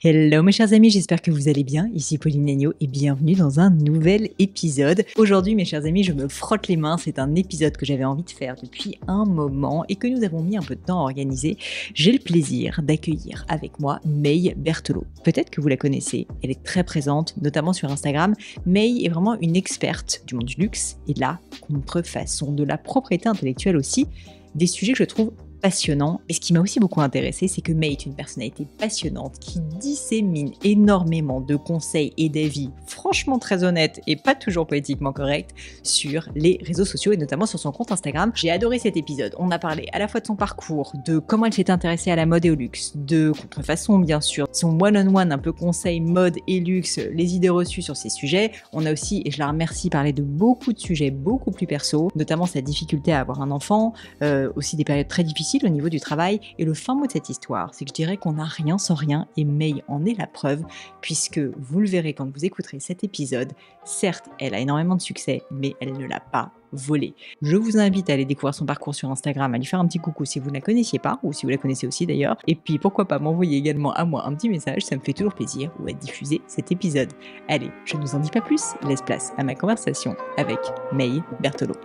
Hello mes chers amis, j'espère que vous allez bien. Ici Pauline Agneau et bienvenue dans un nouvel épisode. Aujourd'hui mes chers amis, je me frotte les mains, c'est un épisode que j'avais envie de faire depuis un moment et que nous avons mis un peu de temps à organiser. J'ai le plaisir d'accueillir avec moi May Berthelot. Peut-être que vous la connaissez, elle est très présente, notamment sur Instagram. May est vraiment une experte du monde du luxe et de la contrefaçon, de la propriété intellectuelle aussi, des sujets que je trouve passionnant. Et ce qui m'a aussi beaucoup intéressé, c'est que May est une personnalité passionnante qui dissémine énormément de conseils et d'avis franchement très honnêtes et pas toujours politiquement corrects sur les réseaux sociaux et notamment sur son compte Instagram. J'ai adoré cet épisode. On a parlé à la fois de son parcours, de comment elle s'est intéressée à la mode et au luxe, de contrefaçon bien sûr, son one-on-one un peu conseil mode et luxe, les idées reçues sur ces sujets. On a aussi, et je la remercie, parlé de beaucoup de sujets beaucoup plus perso, notamment sa difficulté à avoir un enfant, aussi des périodes très difficiles au niveau du travail. Et le fin mot de cette histoire, c'est que je dirais qu'on n'a rien sans rien et May en est la preuve puisque vous le verrez quand vous écouterez cet épisode, certes elle a énormément de succès mais elle ne l'a pas volé. Je vous invite à aller découvrir son parcours sur Instagram, à lui faire un petit coucou si vous ne la connaissiez pas ou si vous la connaissez aussi d'ailleurs, et puis pourquoi pas m'envoyer également à moi un petit message, ça me fait toujours plaisir, ou à diffuser cet épisode. Allez, je ne vous en dis pas plus, laisse place à ma conversation avec May Berthelot.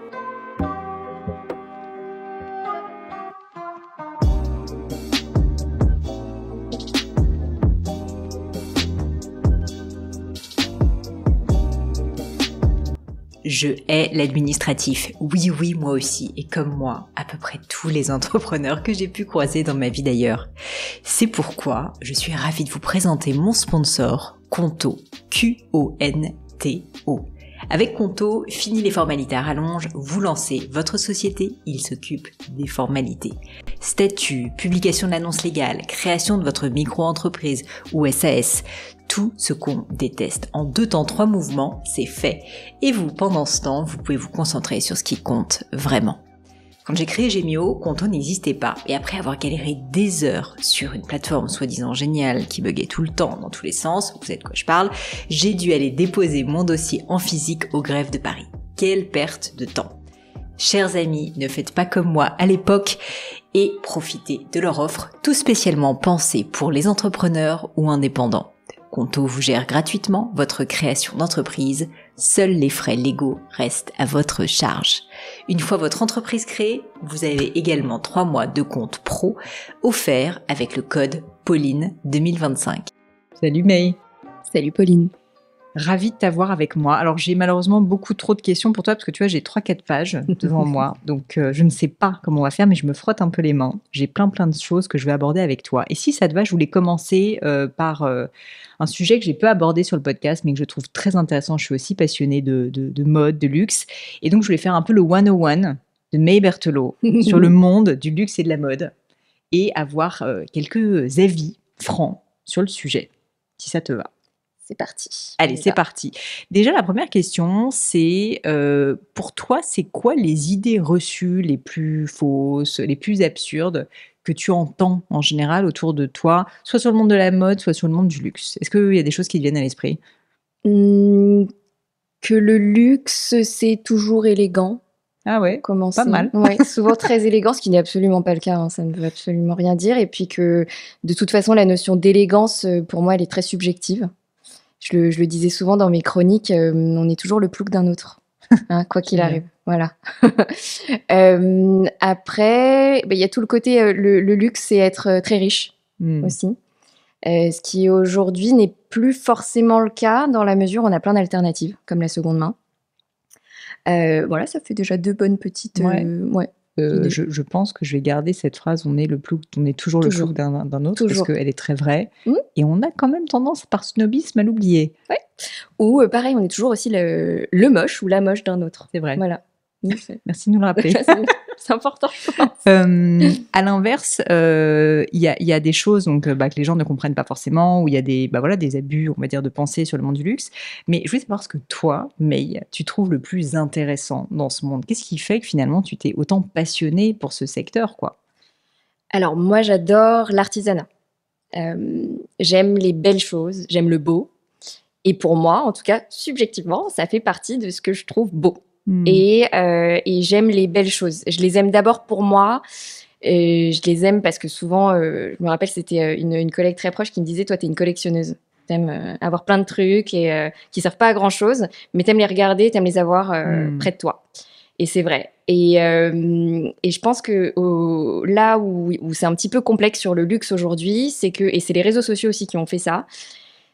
Je hais l'administratif. Oui, moi aussi. Et comme moi, à peu près tous les entrepreneurs que j'ai pu croiser dans ma vie d'ailleurs. C'est pourquoi je suis ravie de vous présenter mon sponsor, Conto. Q-O-N-T-O. Avec Conto, fini les formalités à rallonge, vous lancez votre société, il s'occupe des formalités. Statut, publication de l'annonce légale, création de votre micro-entreprise ou SAS, tout ce qu'on déteste. En 2 temps, 3 mouvements, c'est fait. Et vous, pendant ce temps, vous pouvez vous concentrer sur ce qui compte vraiment. Quand j'ai créé Gemio, Conto n'existait pas. Et après avoir galéré des heures sur une plateforme soi-disant géniale qui buguait tout le temps dans tous les sens, vous savez de quoi je parle, j'ai dû aller déposer mon dossier en physique au greffe de Paris. Quelle perte de temps! Chers amis, ne faites pas comme moi à l'époque et profitez de leur offre tout spécialement pensée pour les entrepreneurs ou indépendants. Conto vous gère gratuitement votre création d'entreprise. Seuls les frais légaux restent à votre charge. Une fois votre entreprise créée, vous avez également 3 mois de compte pro offerts avec le code Pauline 2025. Salut May. Salut Pauline. Ravie de t'avoir avec moi. Alors j'ai malheureusement beaucoup trop de questions pour toi parce que tu vois j'ai 3-4 pages devant moi. Donc je ne sais pas comment on va faire mais je me frotte un peu les mains. J'ai plein de choses que je vais aborder avec toi. Et si ça te va, je voulais commencer par un sujet que j'ai peu abordé sur le podcast mais que je trouve très intéressant. Je suis aussi passionnée de mode, de luxe. Et donc je voulais faire un peu le 101 de May Berthelot sur le monde du luxe et de la mode et avoir quelques avis francs sur le sujet, si ça te va. C'est parti. Allez, c'est parti. Déjà, la première question, c'est pour toi, c'est quoi les idées reçues les plus fausses, les plus absurdes que tu entends en général autour de toi, soit sur le monde de la mode, soit sur le monde du luxe? Est-ce qu'il y a des choses qui te viennent à l'esprit? Que le luxe, c'est toujours élégant. Ah ouais, pas mal. Ouais, souvent très élégant, ce qui n'est absolument pas le cas, hein, ça ne veut absolument rien dire. Et puis que, de toute façon, la notion d'élégance, pour moi, elle est très subjective. Je le disais souvent dans mes chroniques, on est toujours le plouk d'un autre, hein, quoi qu'il arrive. Voilà. Après, il y a tout le côté, le luxe, c'est être très riche aussi. Ce qui aujourd'hui n'est plus forcément le cas dans la mesure où on a plein d'alternatives, comme la seconde main. Voilà, ça fait déjà 2 bonnes petites... Je pense que je vais garder cette phrase, on est toujours le plouc d'un autre, parce qu'elle est très vraie. Et on a quand même tendance, par snobisme, à l'oublier. Ouais. Ou pareil, on est toujours aussi le moche ou la moche d'un autre. C'est vrai. Voilà. Merci de nous le rappeler. C'est important, je pense. À l'inverse, il y a des choses donc, que les gens ne comprennent pas forcément, où il y a des abus, on va dire, de pensée sur le monde du luxe. Mais je voulais savoir ce que toi, May, tu trouves le plus intéressant dans ce monde. Qu'est-ce qui fait que finalement tu t'es autant passionnée pour ce secteur, quoi? Alors moi, j'adore l'artisanat. J'aime les belles choses, j'aime le beau. Et pour moi, en tout cas, subjectivement, ça fait partie de ce que je trouve beau. Et j'aime les belles choses. Je les aime d'abord pour moi je les aime parce que souvent, je me rappelle, c'était une collègue très proche qui me disait, toi, t'es une collectionneuse. T'aimes avoir plein de trucs et qui servent pas à grand chose, mais t'aimes les regarder, t'aimes les avoir près de toi. Et c'est vrai. Et je pense que là où c'est un petit peu complexe sur le luxe aujourd'hui, c'est que, et c'est les réseaux sociaux aussi qui ont fait ça,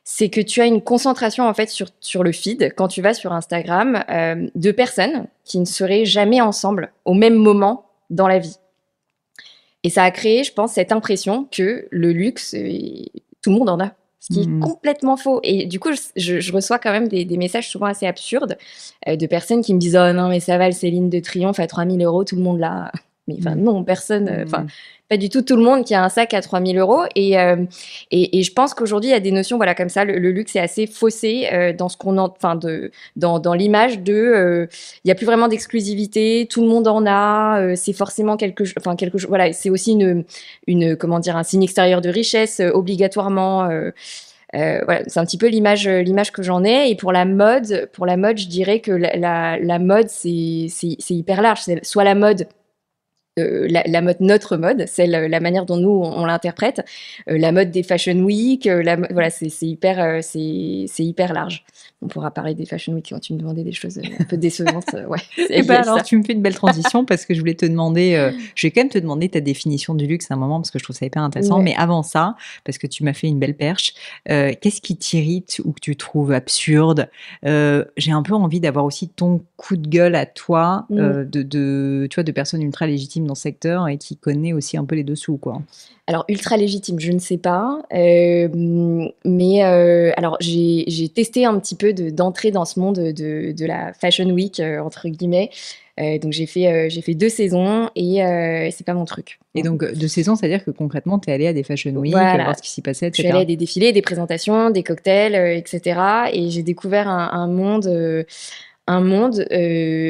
c'est que tu as une concentration en fait sur le feed quand tu vas sur Instagram de personnes qui ne seraient jamais ensemble au même moment dans la vie. Et ça a créé, je pense, cette impression que le luxe, tout le monde en a. Ce qui est complètement faux. Et du coup, je reçois quand même des messages souvent assez absurdes de personnes qui me disent « Oh non, mais ça va, le Céline de Triomphe à 3 000 €, tout le monde l'a. » Mais enfin, non, personne... Enfin, pas du tout le monde qui a un sac à 3 000 €. Et je pense qu'aujourd'hui, il y a des notions voilà, comme ça. Le luxe est assez faussé dans ce qu'on enfin, dans l'image de... Il n'y a plus vraiment d'exclusivité, tout le monde en a, c'est forcément quelque chose... Enfin, quelque chose... Voilà, c'est aussi comment dire, un signe extérieur de richesse, obligatoirement... voilà, c'est un petit peu l'image que j'en ai. Et pour la mode, je dirais que la mode, c'est hyper large. C'est soit la mode... la mode, notre mode, la manière dont nous on l'interprète, la mode des Fashion Week, voilà, c'est hyper large. On pourra parler des Fashion Week quand tu me demandais des choses un peu décevantes. Ouais, et bah alors, tu me fais une belle transition parce que je voulais te demander, je vais quand même te demander ta définition du luxe à un moment parce que je trouve ça hyper intéressant. Ouais. Mais avant ça, parce que tu m'as fait une belle perche, qu'est-ce qui t'irrite ou que tu trouves absurde? J'ai un peu envie d'avoir aussi ton coup de gueule à toi, tu vois, de personnes ultra légitimes dans ce secteur et qui connaît aussi un peu les dessous, quoi. Alors, ultra légitime, je ne sais pas. Mais alors, j'ai testé un petit peu d'entrer dans ce monde de la Fashion Week, entre guillemets. Donc, j'ai fait 2 saisons et c'est pas mon truc. Et donc, 2 saisons, c'est-à-dire que concrètement, tu es allée à des Fashion Week, voilà. Voir ce qui s'y passait, etc. Je suis allée à des défilés, des présentations, des cocktails, etc. Et j'ai découvert un monde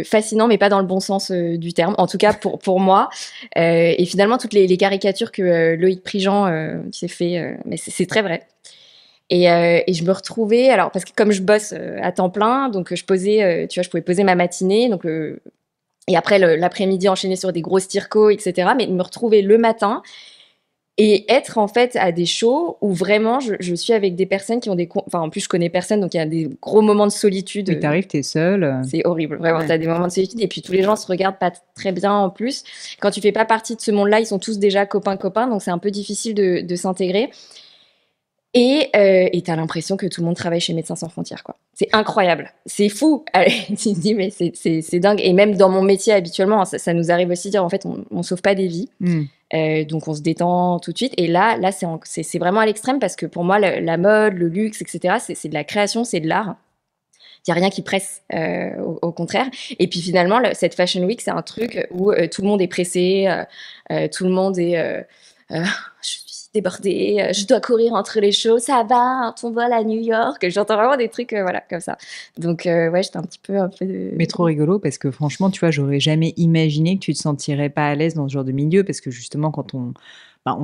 fascinant, mais pas dans le bon sens du terme, en tout cas pour moi. Et finalement, toutes les caricatures que Loïc Prigent s'est fait, mais c'est très vrai. Et je me retrouvais, alors parce que comme je bosse à temps plein, donc je posais, tu vois, je pouvais poser ma matinée, donc et après l'après-midi enchaîner sur des grosses tircos, etc. Mais me retrouver le matin et être en fait à des shows où vraiment je suis avec des personnes qui ont enfin en plus je connais personne, donc il y a des gros moments de solitude. Oui, t'arrives, t'es seule. C'est horrible, vraiment. Ouais. T'as des moments de solitude et puis tous les gens se regardent pas très bien en plus. Quand tu fais pas partie de ce monde-là, ils sont tous déjà copains, donc c'est un peu difficile de s'intégrer. Et t'as l'impression que tout le monde travaille chez Médecins Sans Frontières, quoi. C'est incroyable, c'est fou. Allez, tu te dis mais c'est dingue. Et même dans mon métier habituellement, ça nous arrive aussi de dire en fait on sauve pas des vies. Donc on se détend tout de suite. Et là c'est vraiment à l'extrême parce que pour moi la mode, le luxe, etc. C'est de la création, c'est de l'art. Il n'y a rien qui presse, au contraire. Et puis finalement, cette Fashion Week, c'est un truc où tout le monde est pressé, tout le monde est... je suis débordée, je dois courir entre les shows, ça va, ton vol à New York. J'entends vraiment des trucs voilà, comme ça. Donc ouais, j'étais un peu Mais trop rigolo parce que franchement, tu vois, j'aurais jamais imaginé que tu te sentirais pas à l'aise dans ce genre de milieu parce que justement, quand on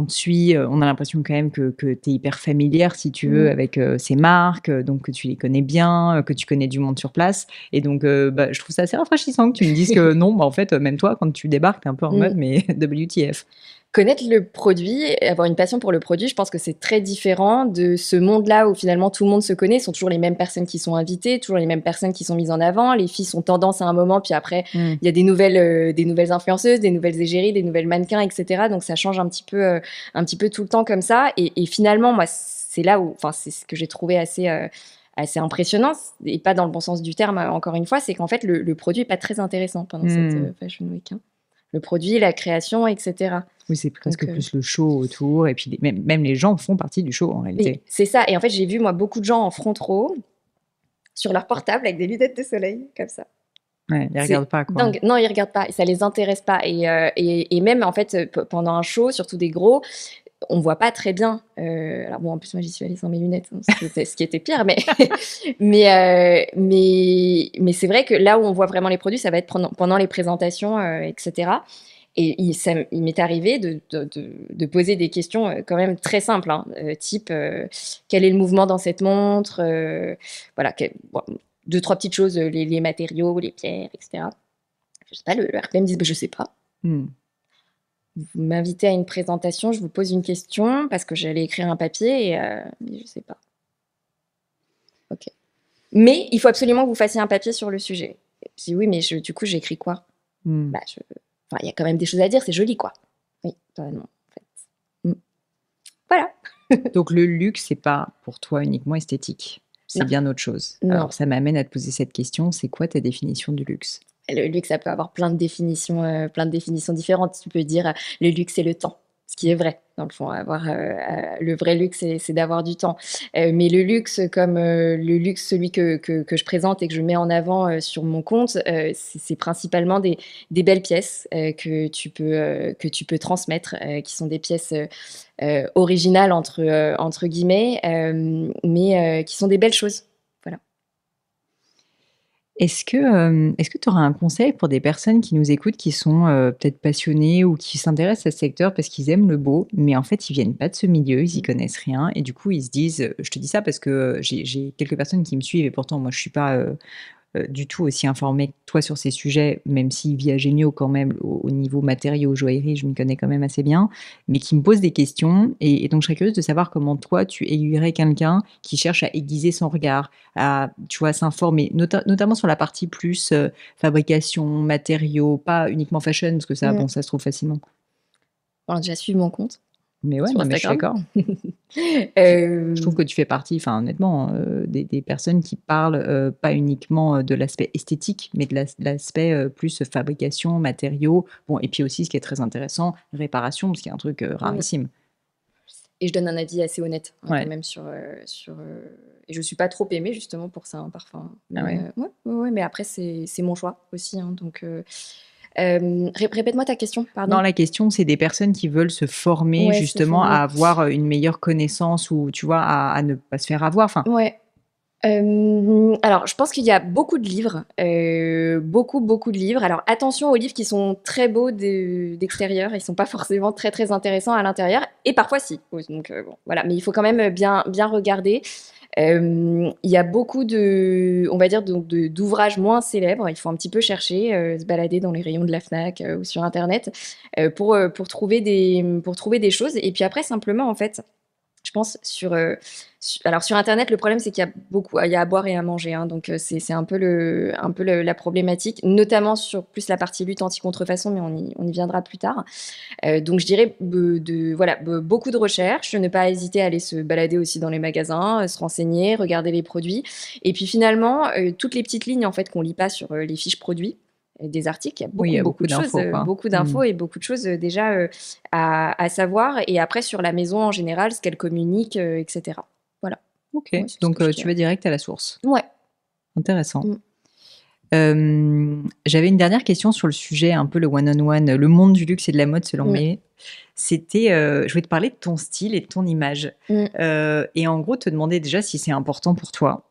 te suit, on a l'impression quand même que tu es hyper familière, si tu veux, avec ces marques, donc que tu les connais bien, que tu connais du monde sur place. Et donc, je trouve ça assez rafraîchissant que tu me dises que non, en fait, même toi, quand tu débarques, t'es un peu en mode, mais WTF. Connaître le produit, avoir une passion pour le produit, je pense que c'est très différent de ce monde-là où finalement tout le monde se connaît. Ce sont toujours les mêmes personnes qui sont invitées, toujours les mêmes personnes qui sont mises en avant. Les filles sont tendance à un moment, puis après, il y a des nouvelles influenceuses, des nouvelles égéries, des nouvelles mannequins, etc. Donc ça change un petit peu tout le temps comme ça. Et finalement, moi, c'est là où, enfin, c'est ce que j'ai trouvé assez impressionnant, et pas dans le bon sens du terme, encore une fois, c'est qu'en fait, le produit est pas très intéressant pendant cette Fashion Week. Le produit, la création, etc. Oui, c'est presque plus le show autour. Et puis, même les gens font partie du show, en réalité. C'est ça. Et en fait, j'ai vu, moi, beaucoup de gens en front row, sur leur portable, avec des lunettes de soleil, comme ça. Ouais, ils regardent pas, quoi. Dingue. Non, ils regardent pas. Ça les intéresse pas. Et même, en fait, pendant un show, surtout des gros, on voit pas très bien. Alors bon, en plus, moi, j'y suis allée sans mes lunettes, hein, ce qui était pire. Mais c'est vrai que là où on voit vraiment les produits, ça va être pendant les présentations, etc. Et il m'est arrivé de poser des questions quand même très simples, hein, type quel est le mouvement dans cette montre, voilà, 2-3 petites choses, les matériaux, les pierres, etc. Je sais pas, le RP me dit je sais pas. vous m'invitez à une présentation, je vous pose une question parce que j'allais écrire un papier et je sais pas. Ok. Mais il faut absolument que vous fassiez un papier sur le sujet. Je dis oui, mais du coup, j'écris quoi? Bah, il y a quand même des choses à dire, c'est joli, quoi. Oui, totalement, en fait. Voilà. Donc le luxe, c'est pas pour toi uniquement esthétique, c'est bien autre chose. Non. Alors ça m'amène à te poser cette question, c'est quoi ta définition du luxe? Le luxe, ça peut avoir plein de définitions différentes. Tu peux dire le luxe, c'est le temps, ce qui est vrai. Dans le fond, le vrai luxe, c'est d'avoir du temps. Mais le luxe, comme le luxe, celui que je présente et que je mets en avant sur mon compte, c'est principalement des belles pièces que tu peux transmettre, qui sont des pièces originales entre guillemets, mais qui sont des belles choses. Voilà. Est-ce que tu auras un conseil pour des personnes qui nous écoutent, qui sont peut-être passionnées ou qui s'intéressent à ce secteur parce qu'ils aiment le beau, mais en fait, ils viennent pas de ce milieu, ils y connaissent rien et du coup, ils se disent, je te dis ça parce que j'ai quelques personnes qui me suivent et pourtant, moi, je suis pas du tout aussi informée que toi sur ces sujets, même si Via Genio, quand même, au niveau matériaux, joaillerie, je m'y connais quand même assez bien, mais qui me posent des questions. Et donc, je serais curieuse de savoir comment toi, tu aiguillerais quelqu'un qui cherche à aiguiser son regard, à, tu vois, s'informer, notamment sur la partie plus fabrication, matériaux, pas uniquement fashion, parce que ça, bon, ça se trouve facilement. Bon, déjà, suivre mon compte. Mais ouais, sur non, mais je suis Instagram. d'accord. Je trouve que tu fais partie, enfin honnêtement, des personnes qui parlent pas uniquement de l'aspect esthétique, mais de l'aspect plus fabrication, matériaux. Bon, et puis aussi, ce qui est très intéressant, réparation, parce qu'il y a un truc rarissime. Et je donne un avis assez honnête, hein, Ouais. quand même et je suis pas trop aimée justement pour ça, un parfum. Mais, Ah ouais. Ouais, mais après c'est mon choix aussi, hein, donc. Répète-moi ta question, pardon. Non, la question, c'est des personnes qui veulent se former justement à avoir une meilleure connaissance ou, tu vois, à ne pas se faire avoir. Enfin, ouais. Alors, je pense qu'il y a beaucoup de livres, beaucoup de livres. Alors, attention aux livres qui sont très beaux d'extérieur, ils sont pas forcément très très intéressants à l'intérieur, et parfois si. Donc bon, voilà. Mais il faut quand même bien regarder. Il y a beaucoup on va dire, d'ouvrages moins célèbres. Il faut un petit peu chercher, se balader dans les rayons de la Fnac ou sur Internet pour trouver des choses. Et puis après, simplement, en fait, je pense alors sur Internet, le problème c'est qu'il y a à boire et à manger, hein, donc c'est un peu la problématique, notamment sur plus la partie lutte anti-contrefaçon, mais on y viendra plus tard. Donc je dirais beaucoup de recherches, ne pas hésiter à aller se balader aussi dans les magasins, se renseigner, regarder les produits, et puis finalement toutes les petites lignes en fait qu'on lit pas sur les fiches produits des articles, il y a beaucoup de choses, beaucoup d'infos et beaucoup de choses déjà à savoir, et après sur la maison en général, ce qu'elle communique, etc. Voilà. Ok, ouais, donc tu vas direct à la source. Ouais. Intéressant. J'avais une dernière question sur le sujet, un peu le one-on-one, le monde du luxe et de la mode selon mes. C'était, je voulais te parler de ton style et de ton image. Et en gros, te demander déjà si c'est important pour toi.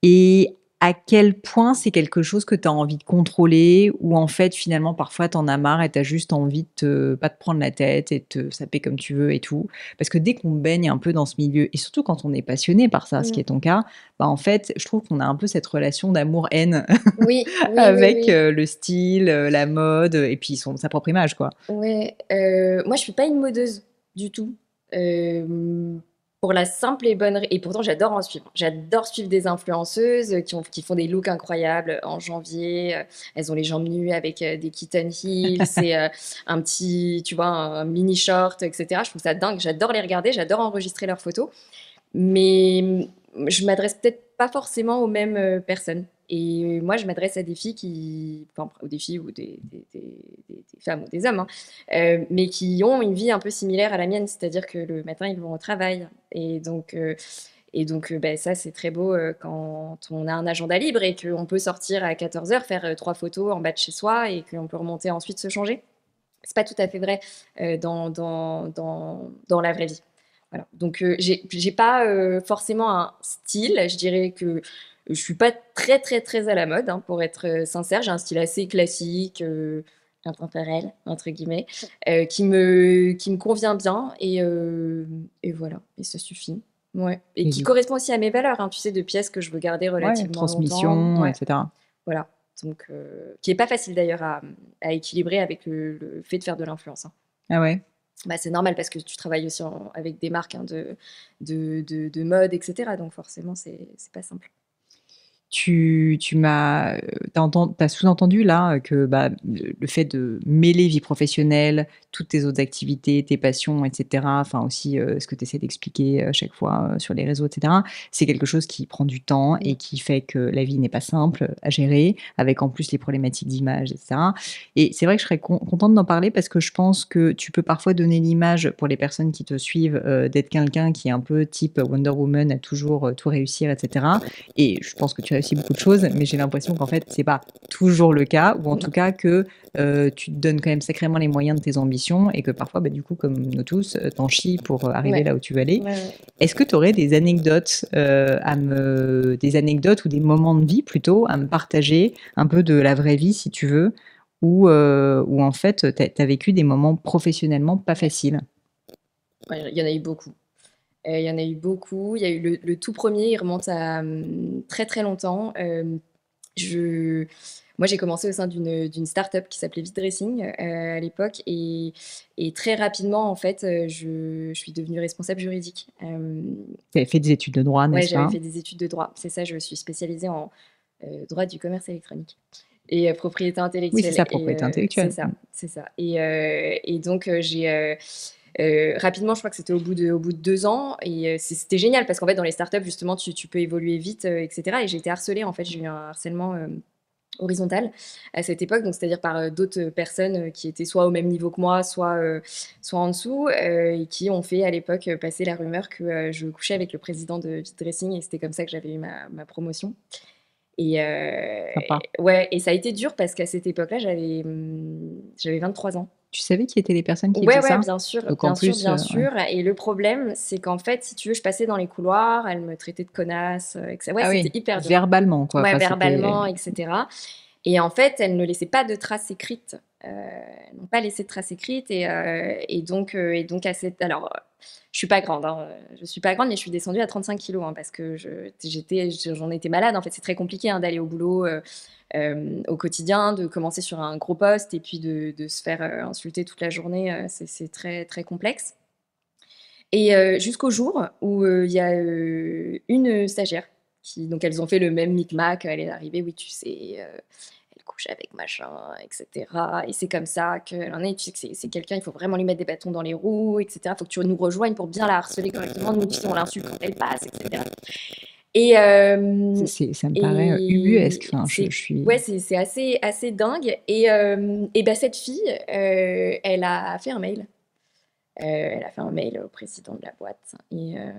Et à quel point c'est quelque chose que tu as envie de contrôler, ou en fait, finalement, parfois, tu en as marre et tu as juste envie de pas te prendre la tête et de te saper comme tu veux et tout. Parce que dès qu'on baigne un peu dans ce milieu, et surtout quand on est passionné par ça, ce qui est ton cas, bah en fait, je trouve qu'on a un peu cette relation d'amour-haine avec le style, la mode, et puis sa propre image, quoi. Ouais, moi, je suis pas une modeuse du tout. Pour la simple et bonne... Et pourtant, j'adore en suivre. J'adore suivre des influenceuses qui font des looks incroyables en janvier. Elles ont les jambes nues avec des kitten heels, c'est un petit, tu vois, un mini short, etc. Je trouve ça dingue. J'adore les regarder, j'adore enregistrer leurs photos. Mais je m'adresse peut-être pas forcément aux mêmes personnes. Et moi, je m'adresse à des filles enfin, des filles ou des femmes ou des hommes, hein, mais qui ont une vie un peu similaire à la mienne, c'est-à-dire que le matin, ils vont au travail. Et donc, ça, c'est très beau quand on a un agenda libre et qu'on peut sortir à 14h, faire 3 photos en bas de chez soi et qu'on peut remonter ensuite se changer. C'est pas tout à fait vrai dans la vraie vie. Voilà. Donc, j'ai pas forcément un style. Je dirais que je suis pas très, très, très à la mode, hein, pour être sincère. J'ai un style assez classique, intemporel, entre guillemets, qui me convient bien. Et voilà. Et ça suffit. Ouais. Et qui correspond aussi à mes valeurs, hein, tu sais, de pièces que je veux garder relativement transmission, longtemps. etc. Voilà. Donc, qui est pas facile d'ailleurs à équilibrer avec le fait de faire de l'influence, hein. Ah ouais. Bah, c'est normal parce que tu travailles aussi avec des marques hein, de mode, etc. Donc forcément, c'est pas simple. T'as sous-entendu là que le fait de mêler vie professionnelle, toutes tes autres activités, tes passions, etc., enfin aussi ce que tu essaies d'expliquer à chaque fois sur les réseaux, etc., c'est quelque chose qui prend du temps et qui fait que la vie n'est pas simple à gérer, avec en plus les problématiques d'image, etc. Et c'est vrai que je serais contente d'en parler parce que je pense que tu peux parfois donner l'image pour les personnes qui te suivent d'être quelqu'un qui est un peu type Wonder Woman, à toujours tout réussir, etc. Et je pense que tu réussis beaucoup de choses, mais j'ai l'impression qu'en fait, c'est pas toujours le cas, ou en tout cas que tu te donnes quand même sacrément les moyens de tes ambitions et que parfois, du coup, comme nous tous, t'en chies pour arriver là où tu veux aller. Ouais. Est-ce que tu aurais des anecdotes des anecdotes ou des moments de vie plutôt à me partager, un peu de la vraie vie si tu veux, où en fait, tu as vécu des moments professionnellement pas faciles? Il y en a eu beaucoup. Il y en a eu beaucoup. Il y a eu le tout premier, il remonte à très très longtemps. Moi, j'ai commencé au sein d'une start-up qui s'appelait Vite Dressing à l'époque et très rapidement, en fait, je suis devenue responsable juridique. Tu avais fait des études de droit, Ouais, n'est-ce j'avais pas? fait des études de droit. C'est ça, je me suis spécialisée en droit du commerce électronique et propriété Oui, c'est intellectuelle. ça, Et propriété intellectuelle. c'est ça. Et donc, j'ai rapidement, je crois que c'était au bout de 2 ans. Et c'était génial parce qu'en fait, dans les startups, justement, tu peux évoluer vite, etc. Et j'ai été harcelée. En fait, j'ai eu un harcèlement horizontal à cette époque. Donc, c'est-à-dire par d'autres personnes qui étaient soit au même niveau que moi, soit en dessous, et qui ont fait à l'époque passer la rumeur que je couchais avec le président de Vite Dressing. Et c'était comme ça que j'avais eu ma promotion. Et Sympa. ouais, et ça a été dur parce qu'à cette époque-là, j'avais 23 ans. Tu savais qui étaient les personnes qui Ouais, faisaient ouais, ça? bien sûr, Donc en bien sûr, plus, bien ouais. sûr. Et le problème, c'est qu'en fait, si tu veux, je passais dans les couloirs, elle me traitait de connasse, ouais, Ah c'était oui, hyper dur. verbalement, quoi. Ouais, Enfin, c'était. verbalement, etc. Et en fait, elle ne laissait pas de traces écrites. Elles n'ont pas laissé de traces écrites. Et donc alors, je suis pas grande, hein, je suis pas grande, mais je suis descendue à 35 kilos hein, parce que j'en étais malade. En fait, c'est très compliqué hein, d'aller au boulot au quotidien, de commencer sur un gros poste et puis de se faire insulter toute la journée. C'est très, très complexe. Et jusqu'au jour où il y a une stagiaire donc elles ont fait le même micmac. Elle est arrivée, oui, tu sais, elle couche avec machin, etc. Et c'est comme ça qu'elle en est. Tu sais que c'est quelqu'un, il faut vraiment lui mettre des bâtons dans les roues, etc. Il faut que tu nous rejoignes pour bien la harceler correctement. Nous, tu sais, on l'insulte quand elle passe, etc. Et, Ça me paraît ubuesque. Enfin, je suis. ouais, c'est assez dingue. Et bah, cette fille, elle a fait un mail. Elle a fait un mail au président de la boîte. Et à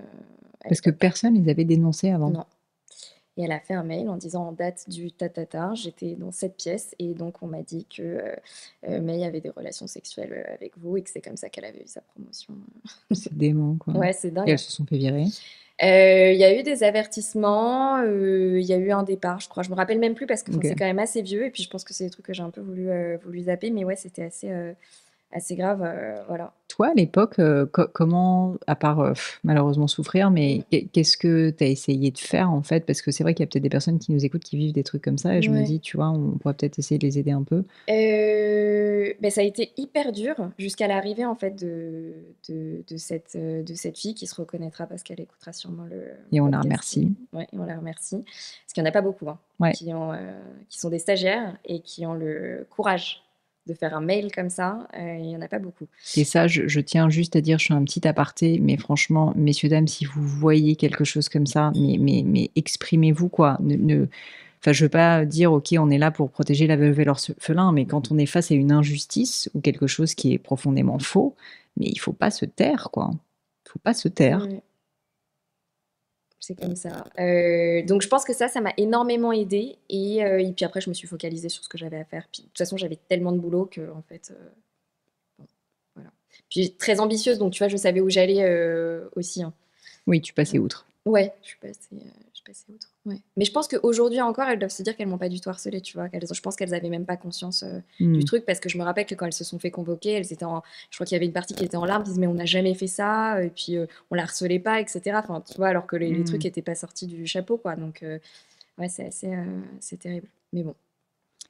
Parce que l'époque, personne les avait dénoncés avant. non. Et elle a fait un mail en disant en date du tatata, j'étais dans cette pièce et donc on m'a dit que May avait des relations sexuelles avec vous et que c'est comme ça qu'elle avait eu sa promotion. C'est dément, quoi. Ouais, c'est Et dingue. elles se sont fait virer. Il y a eu des avertissements, il y a eu un départ, je crois. Je me rappelle même plus parce que Ok. c'est quand même assez vieux et puis je pense que c'est des trucs que j'ai un peu voulu zapper, mais ouais, c'était assez grave, voilà. Toi, à l'époque, comment, à part malheureusement souffrir, mais qu'est-ce que tu as essayé de faire en fait? Parce que c'est vrai qu'il y a peut-être des personnes qui nous écoutent qui vivent des trucs comme ça et je me Ouais. dis, tu vois, on pourrait peut-être essayer de les aider un peu. Ben, ça a été hyper dur jusqu'à l'arrivée en fait de cette fille qui se reconnaîtra parce qu'elle écoutera sûrement le Et on la podcast. remercie. Ouais, et on la remercie. Parce qu'il n'y en a pas beaucoup hein, Ouais. qui sont des stagiaires et qui ont le courage de faire un mail comme ça. Il n'y en a pas beaucoup. Et ça, je tiens juste à dire, je fais un petit aparté, mais franchement, messieurs, dames, si vous voyez quelque chose comme ça, mais exprimez-vous, quoi. Enfin, je veux pas dire, ok, on est là pour protéger la veuve et l'orphelin, mais quand on est face à une injustice ou quelque chose qui est profondément faux, mais il faut pas se taire, quoi. Il faut pas se taire. Ouais. C'est comme ça. Donc je pense que ça m'a énormément aidée. Et puis après, je me suis focalisée sur ce que j'avais à faire. Puis de toute façon, j'avais tellement de boulot que en fait, bon, voilà. Puis très ambitieuse, donc tu vois, je savais où j'allais aussi. Hein. Oui, tu passais outre. Ouais, je suis passée outre. Ouais. Mais je pense qu'aujourd'hui encore, elles doivent se dire qu'elles m'ont pas du tout harcelée, tu vois. Je pense qu'elles avaient même pas conscience du truc parce que je me rappelle que quand elles se sont fait convoquer, elles étaient je crois qu'il y avait une partie qui était en larmes, disent mais on n'a jamais fait ça, et puis on la harcelait pas, etc. Enfin, tu vois, alors que les trucs étaient pas sortis du chapeau, quoi. Donc ouais, c'est terrible. Mais bon,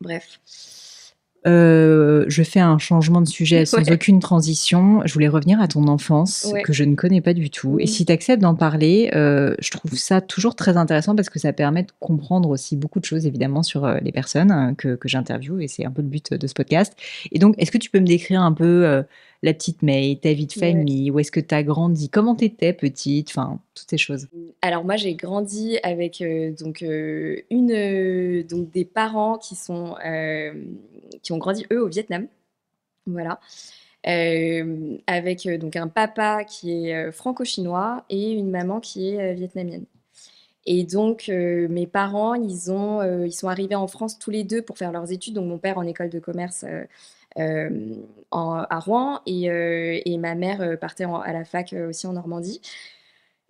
bref. Je fais un changement de sujet sans Ouais. aucune transition. Je voulais revenir à ton enfance, Ouais. que je ne connais pas du tout. Et Oui. si tu acceptes d'en parler, je trouve ça toujours très intéressant parce que ça permet de comprendre aussi beaucoup de choses, évidemment, sur les personnes que j'interviewe. Et c'est un peu le but de ce podcast. Et donc, est-ce que tu peux me décrire un peu la petite May, ta vie de Ouais. famille, où est-ce que tu as grandi, comment tu étais petite, enfin, toutes ces choses. Alors moi, j'ai grandi avec donc donc des parents qui ont grandi eux au Vietnam, voilà, avec donc un papa qui est franco-chinois et une maman qui est vietnamienne. Et donc mes parents, ils sont arrivés en France tous les deux pour faire leurs études. Donc mon père en école de commerce à Rouen et ma mère partait à la fac aussi en Normandie.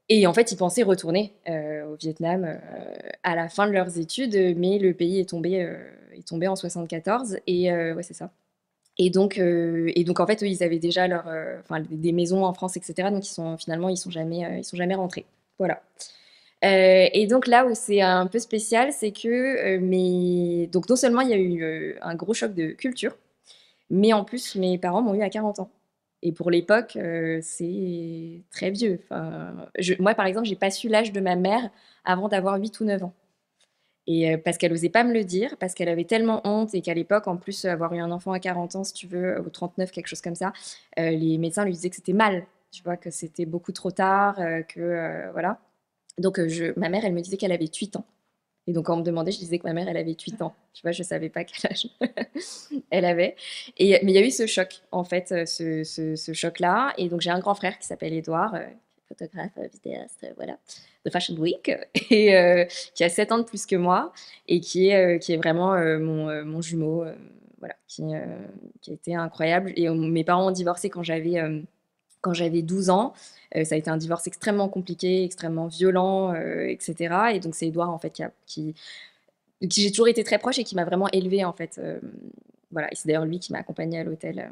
Et en fait, ils pensaient retourner au Vietnam à la fin de leurs études, mais le pays est tombé en 74 et ouais, c'est ça. Et donc en fait, eux, ils avaient déjà enfin, des maisons en France, etc. Donc finalement, ils sont jamais rentrés. Voilà. Et donc là où c'est un peu spécial, c'est que donc non seulement il y a eu un gros choc de culture, mais en plus mes parents m'ont eu à 40 ans. Et pour l'époque, c'est très vieux. Enfin, moi, par exemple, j'ai pas su l'âge de ma mère avant d'avoir 8 ou 9 ans. Et parce qu'elle osait pas me le dire, parce qu'elle avait tellement honte et qu'à l'époque, en plus, avoir eu un enfant à 40 ans, si tu veux, ou 39, quelque chose comme ça, les médecins lui disaient que c'était mal, tu vois, que c'était beaucoup trop tard, voilà. Donc, ma mère, elle me disait qu'elle avait 8 ans. Et donc, quand on me demandait, je disais que ma mère, elle avait 8 ans. Tu vois, je savais pas quel âge elle avait. Mais il y a eu ce choc, en fait, ce choc-là. Et donc, j'ai un grand frère qui s'appelle Édouard, photographe, vidéaste, voilà, de Fashion Week, et qui a 7 ans de plus que moi, et qui est vraiment mon jumeau, voilà, qui a été incroyable. Et mes parents ont divorcé quand j'avais 12 ans. Ça a été un divorce extrêmement compliqué, extrêmement violent, etc. Et donc, c'est Édouard, en fait, qui j'ai toujours été très proche et qui m'a vraiment élevée, en fait. Voilà. Et c'est d'ailleurs lui qui m'a accompagnée à l'hôtel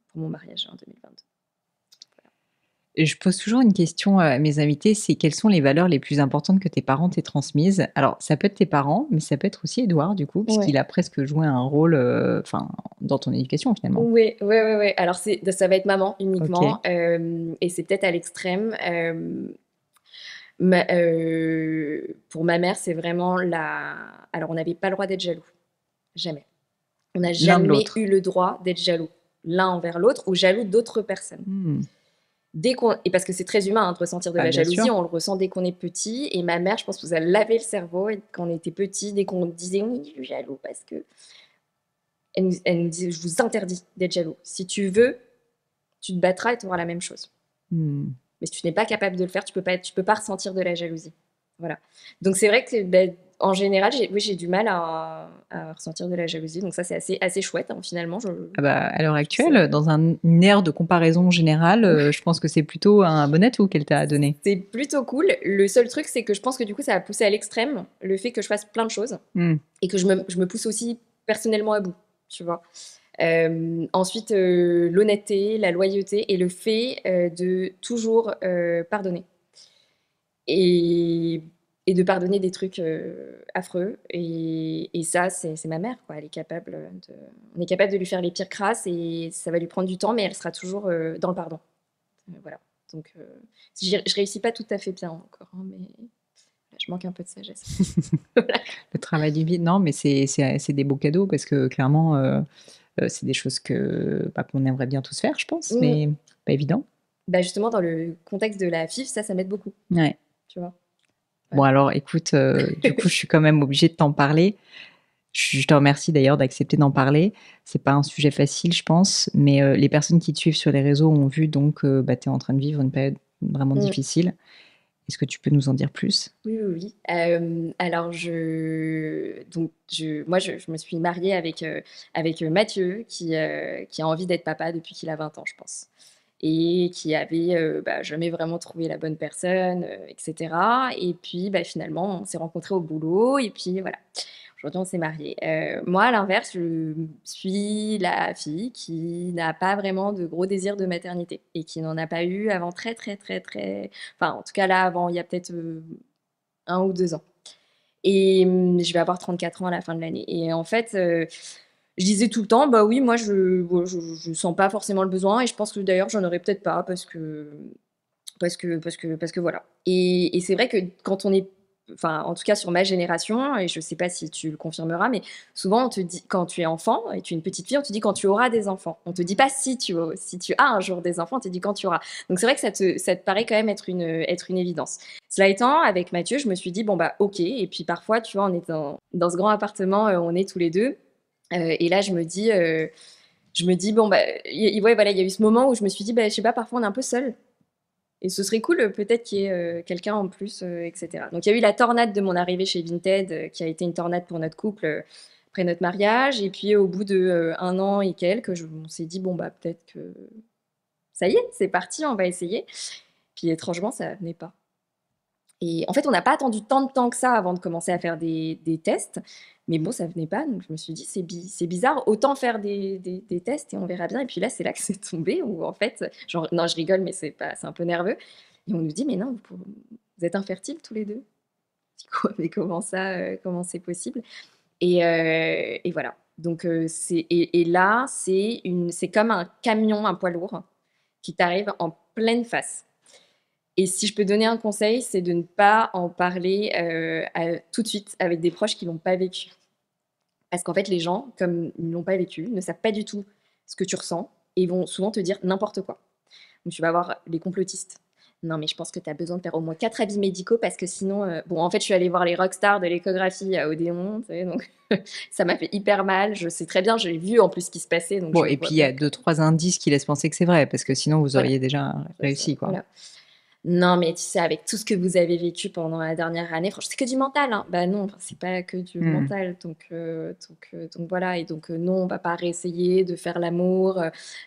pour mon mariage en 2022. Et je pose toujours une question à mes invités, c'est quelles sont les valeurs les plus importantes que tes parents t'aient transmises? Alors, ça peut être tes parents, mais ça peut être aussi Édouard, du coup, Ouais. puisqu'il a presque joué un rôle enfin, dans ton éducation, finalement. Oui, oui, oui, oui. Alors, ça va être maman Ok. uniquement. Et c'est peut-être à l'extrême. Pour ma mère, c'est vraiment la. Alors, on n'avait pas le droit d'être jaloux. Jamais. On n'a L'un de jamais l'autre. eu le droit d'être jaloux l'un envers l'autre ou jaloux d'autres personnes. Hmm. Et parce que c'est très humain hein, de ressentir de Bah, la bien sûr. jalousie, on le ressent dès qu'on est petit. Et ma mère, je pense que vous a lavé le cerveau et quand on était petit, dès qu'on disait oui, je suis jaloux, parce que elle nous disait, je vous interdis d'être jaloux. Si tu veux, tu te battras et tu auras la même chose. Hmm. Mais si tu n'es pas capable de le faire, tu peux pas ressentir de la jalousie. Voilà. Donc c'est vrai que en général, j'ai du mal à ressentir de la jalousie. Donc ça, c'est assez chouette hein, finalement. Ah bah, à l'heure C'est actuelle, dans une ère de comparaison générale, je pense que c'est plutôt un bon atout qu'elle t'a donné. c'est plutôt cool. Le seul truc, c'est que je pense que du coup, ça a poussé à l'extrême le fait que je fasse plein de choses Hmm. et que je me pousse aussi personnellement à bout, tu vois. Ensuite, l'honnêteté, la loyauté et le fait de toujours pardonner. Et, et de pardonner des trucs affreux. Et ça, c'est ma mère, quoi. On est capable de lui faire les pires crasses et ça va lui prendre du temps, mais elle sera toujours dans le pardon. Voilà. Donc, je réussis pas tout à fait bien encore, hein, mais je manque un peu de sagesse. Le travail du vide, non, mais c'est des beaux cadeaux parce que clairement, c'est des choses qu'on aimerait bien tous faire, je pense, Mm. mais pas évident. Bah justement, dans le contexte de la FIF, ça m'aide beaucoup, Ouais. tu vois. Bon, Voilà. alors écoute, du coup, je suis quand même obligée de t'en parler. Je te remercie d'ailleurs d'accepter d'en parler. C'est pas un sujet facile, je pense, mais les personnes qui te suivent sur les réseaux ont vu donc tu es en train de vivre une période vraiment Mm. difficile. Est-ce que tu peux nous en dire plus? Oui, oui, oui. Alors, moi, je me suis mariée avec Mathieu, qui a envie d'être papa depuis qu'il a 20 ans, je pense. Et qui avait jamais vraiment trouvé la bonne personne, etc. Et puis, finalement, on s'est rencontrés au boulot, et puis voilà. Aujourd'hui, on s'est mariés. Moi, à l'inverse, je suis la fille qui n'a pas vraiment de gros désir de maternité et qui n'en a pas eu avant très, très, très, très. Enfin, en tout cas, là, avant, il y a peut-être 1 ou 2 ans. Et je vais avoir 34 ans à la fin de l'année. Et en fait, Je disais tout le temps, bah oui, moi, je sens pas forcément le besoin et je pense que d'ailleurs, j'en aurais peut-être pas parce que voilà. Et c'est vrai que quand on est, enfin, en tout cas sur ma génération, et je sais pas si tu le confirmeras, mais souvent on te dit, quand tu es enfant et tu es une petite fille, on te dit quand tu auras des enfants. On te dit pas si tu as un jour des enfants, on te dit quand tu auras. Donc c'est vrai que ça te paraît quand même être une évidence. Cela étant, avec Mathieu, je me suis dit, bon bah ok, et puis parfois, tu vois, on est dans ce grand appartement, on est tous les deux, et là je me dis, bon bah, ouais, voilà, il y a eu ce moment où je me suis dit, bah, je sais pas, parfois on est un peu seul. Et ce serait cool, peut-être qu'il y ait quelqu'un en plus, etc. Donc il y a eu la tornade de mon arrivée chez Vinted, qui a été une tornade pour notre couple après notre mariage. Et puis au bout de 1 an et quelques, on s'est dit, bon, bah peut-être que ça y est, c'est parti, on va essayer. Puis étrangement, ça venait pas. Et en fait, on n'a pas attendu tant de temps que ça avant de commencer à faire des tests. Mais bon, ça venait pas, donc je me suis dit, c'est bizarre, autant faire des tests et on verra bien. Et puis là, c'est là que c'est tombé, où en fait, genre, non, je rigole, mais c'est un peu nerveux. Et on nous dit, mais non, vous êtes infertiles tous les deux. Mais comment ça, comment c'est possible? Et voilà. Donc, et là, c'est comme un camion, un poids lourd, qui t'arrive en pleine face. Et si je peux donner un conseil, c'est de ne pas en parler tout de suite avec des proches qui l'ont pas vécu. Parce qu'en fait, les gens, comme ils ne l'ont pas vécu, ne savent pas du tout ce que tu ressens et vont souvent te dire n'importe quoi. Donc tu vas avoir les complotistes. Non, mais je pense que tu as besoin de faire au moins 4 avis médicaux parce que sinon. Bon, en fait, je suis allée voir les rockstars de l'échographie à Odéon, tu sais, donc ça m'a fait hyper mal. Je sais très bien, j'ai vu en plus ce qui se passait. Donc Bon, je et vois puis il y bien a 2-3 indices qui laissent penser que c'est vrai, parce que sinon vous voilà. auriez déjà réussi, quoi. Voilà. Non, mais tu sais, avec tout ce que vous avez vécu pendant la dernière année, franchement, c'est que du mental, hein. Bah non, c'est pas que du mental. Donc voilà. Et donc, non, on va pas réessayer de faire l'amour,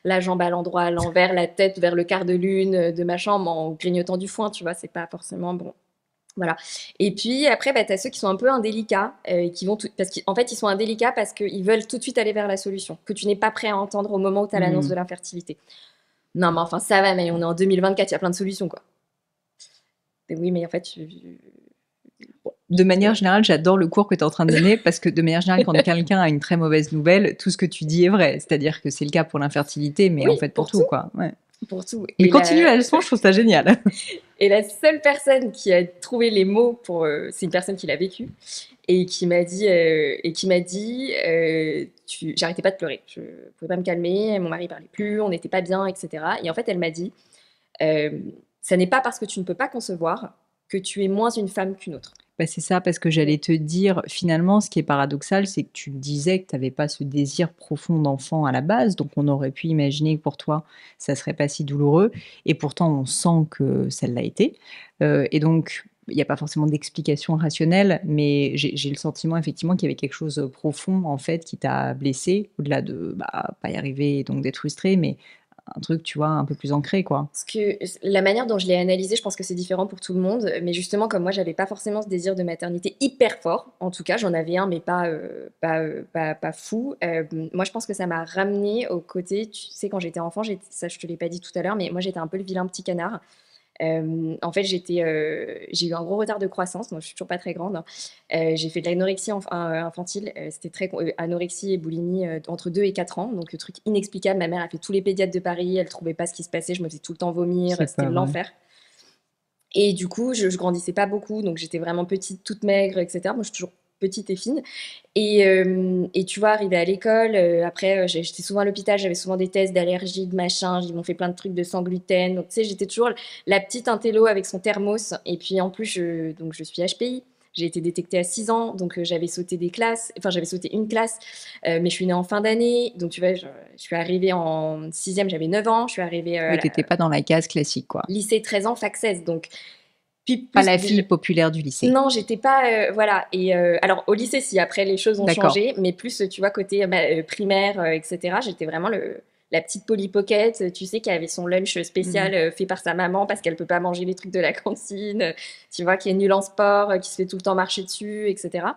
la jambe à l'endroit à l'envers, la tête vers le quart de lune de ma chambre en grignotant du foin, tu vois, c'est pas forcément bon. Voilà. Et puis après, bah, tu as ceux qui sont un peu indélicats, qui vont parce qu'en fait, ils sont indélicats parce qu'ils veulent tout de suite aller vers la solution, que tu n'es pas prêt à entendre au moment où tu as l'annonce de l'infertilité. Non, mais enfin, ça va, mais on est en 2024, il y a plein de solutions, quoi. Oui, mais en fait, De manière générale, j'adore le cours que tu es en train de donner parce que de manière générale, quand quelqu'un a une très mauvaise nouvelle, tout ce que tu dis est vrai. C'est-à-dire que c'est le cas pour l'infertilité, mais oui, en fait pour tout, quoi. Ouais. Pour tout. Mais continue la leçon, je trouve ça génial. Et la seule personne qui a trouvé les mots pour, c'est une personne qui l'a vécu et qui m'a dit, j'arrêtais pas de pleurer. Je pouvais pas me calmer. Mon mari parlait plus, on n'était pas bien, etc. Et en fait, elle m'a dit, ça n'est pas parce que tu ne peux pas concevoir que tu es moins une femme qu'une autre. Bah, c'est ça, parce que j'allais te dire, finalement, ce qui est paradoxal, c'est que tu disais que tu n'avais pas ce désir profond d'enfant à la base, donc on aurait pu imaginer que pour toi, ça serait pas si douloureux, et pourtant on sent que ça l'a été. Et donc, il n'y a pas forcément d'explication rationnelle, mais j'ai le sentiment effectivement qu'il y avait quelque chose de profond, en fait, qui t'a blessé, au-delà de pas y arriver et donc d'être frustré, mais un truc, tu vois, un peu plus ancré, quoi. Parce que la manière dont je l'ai analysé, je pense que c'est différent pour tout le monde. Mais justement, comme moi, j'avais pas forcément ce désir de maternité hyper fort. En tout cas, j'en avais un, mais pas fou. Moi, je pense que ça m'a ramené au côté, tu sais, quand j'étais enfant, ça, je te l'ai pas dit tout à l'heure, mais moi, j'étais un peu le vilain petit canard. En fait, j'ai eu un gros retard de croissance. Moi, je suis toujours pas très grande, hein. J'ai fait de l'anorexie infantile. C'était anorexie et boulimie entre 2 et 4 ans. Donc, truc inexplicable. Ma mère a fait tous les pédiatres de Paris. Elle trouvait pas ce qui se passait. Je me faisais tout le temps vomir. C'était l'enfer. Et du coup, je grandissais pas beaucoup. Donc, j'étais vraiment petite, toute maigre, etc. Moi, je suis toujours petite et fine. Et tu vois, arrivée à l'école, après, j'étais souvent à l'hôpital, j'avais souvent des tests d'allergie, de machin, ils m'ont fait plein de trucs de sans gluten. Donc, tu sais, j'étais toujours la petite intello avec son thermos. Et puis, en plus, je suis HPI. J'ai été détectée à 6 ans, donc j'avais sauté des classes. Enfin, j'avais sauté une classe, mais je suis née en fin d'année. Donc, tu vois, je suis arrivée en 6e, j'avais 9 ans. Je suis arrivée Oui, t'étais pas dans la case classique, quoi. lycée 13 ans, fac 16. Donc, pas la fille populaire du lycée. Non, j'étais pas. Voilà. Et alors, au lycée, si, après, les choses ont changé, mais plus, tu vois, côté primaire, etc., j'étais vraiment la petite Polly Pocket, tu sais, qui avait son lunch spécial fait par sa maman parce qu'elle peut pas manger les trucs de la cantine, tu vois, qui est nulle en sport, qui se fait tout le temps marcher dessus, etc.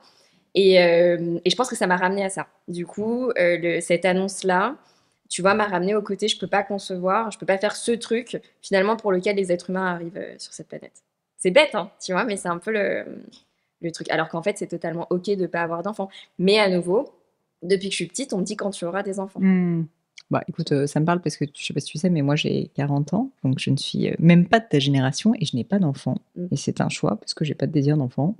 Et je pense que ça m'a ramené à ça. Du coup, cette annonce-là, tu vois, m'a ramené au côté, je peux pas concevoir, je peux pas faire ce truc, finalement, pour lequel les êtres humains arrivent sur cette planète. C'est bête, hein, tu vois, mais c'est un peu le truc. Alors qu'en fait, c'est totalement OK de ne pas avoir d'enfant. Mais à nouveau, Depuis que je suis petite, on me dit quand tu auras des enfants. Bah, écoute, ça me parle parce que je sais pas si tu sais, mais moi j'ai 40 ans, donc je ne suis même pas de ta génération et je n'ai pas d'enfant. Et c'est un choix parce que j'ai pas de désir d'enfant.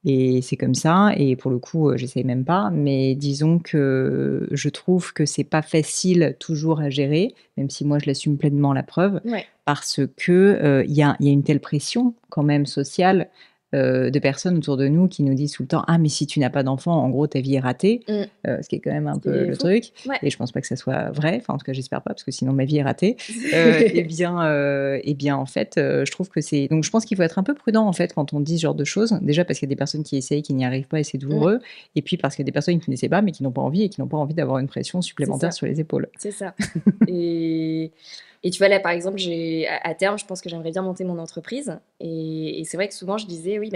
Et c'est comme ça, et pour le coup, j'essaye même pas, mais disons que je trouve que c'est pas facile toujours à gérer, même si moi je l'assume pleinement, la preuve, parce que il y a une telle pression quand même sociale de personnes autour de nous qui nous disent tout le temps: «Ah mais si tu n'as pas d'enfant, en gros ta vie est ratée», ce qui est quand même un peu le truc, et je pense pas que ça soit vrai, enfin en tout cas j'espère pas, parce que sinon ma vie est ratée. Et bien en fait, je trouve que c'est... Donc je pense qu'il faut être un peu prudent en fait quand on dit ce genre de choses, déjà parce qu'il y a des personnes qui essayent, qui n'y arrivent pas et c'est douloureux, et puis parce qu'il y a des personnes qui n'essaient pas mais qui n'ont pas envie et qui n'ont pas envie d'avoir une pression supplémentaire sur les épaules. C'est ça. Et tu vois, là, par exemple, à terme, je pense que j'aimerais bien monter mon entreprise. Et c'est vrai que souvent, je disais, oui,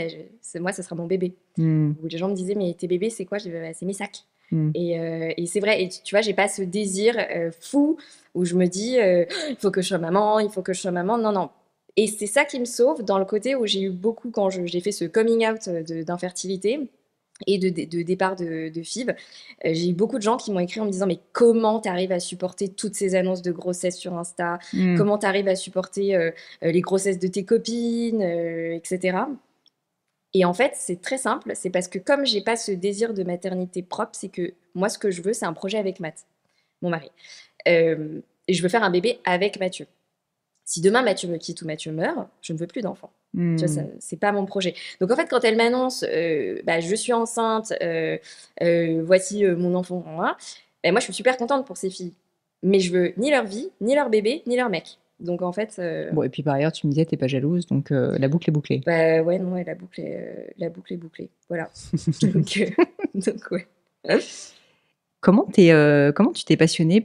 moi, ça sera mon bébé. Où les gens me disaient, mais tes bébés, c'est quoi? Je disais, bah, c'est mes sacs. Et c'est vrai. Et tu vois, j'ai pas ce désir fou où je me dis, il faut que je sois maman, il faut que je sois maman. Non, non. Et c'est ça qui me sauve dans le côté où j'ai eu beaucoup, quand j'ai fait ce coming out d'infertilité et de départ de FIV, j'ai eu beaucoup de gens qui m'ont écrit en me disant, mais comment tu arrives à supporter toutes ces annonces de grossesse sur Insta? Comment tu arrives à supporter les grossesses de tes copines, etc. Et en fait, c'est très simple, c'est parce que comme j'ai pas ce désir de maternité propre, c'est que moi, ce que je veux, c'est un projet avec Matt, mon mari. Et je veux faire un bébé avec Mathieu. Si demain Mathieu me quitte ou Mathieu meurt, je ne veux plus d'enfant. Tu vois, c'est pas mon projet. Donc en fait, quand elle m'annonce, je suis enceinte, voici mon enfant, moi je suis super contente pour ces filles. Mais je veux ni leur vie, ni leur bébé, ni leur mec. Donc en fait. Bon, et puis par ailleurs, tu me disais, t'es pas jalouse, donc la boucle est bouclée. Bah ouais, non, la boucle est bouclée. Voilà. donc ouais. Comment tu t'es passionnée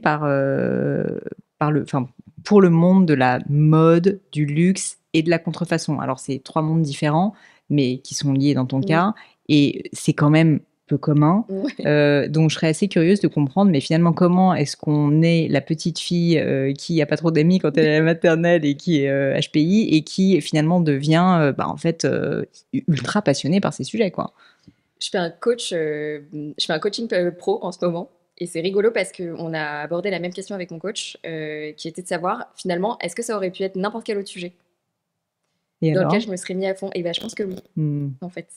pour le monde de la mode, du luxe et de la contrefaçon? Alors, c'est 3 mondes différents, mais qui sont liés dans ton cas, et c'est quand même peu commun. Donc, je serais assez curieuse de comprendre, mais finalement, comment est-ce qu'on est la petite fille qui a pas trop d'amis quand elle est à la maternelle et qui est HPI, et qui finalement devient ultra passionnée par ces sujets, quoi. Je fais un coaching pro en ce moment. Et c'est rigolo parce qu'on a abordé la même question avec mon coach, qui était de savoir, finalement, est-ce que ça aurait pu être n'importe quel autre sujet dans lequel je me serais mis à fond? Et je pense que oui, en fait.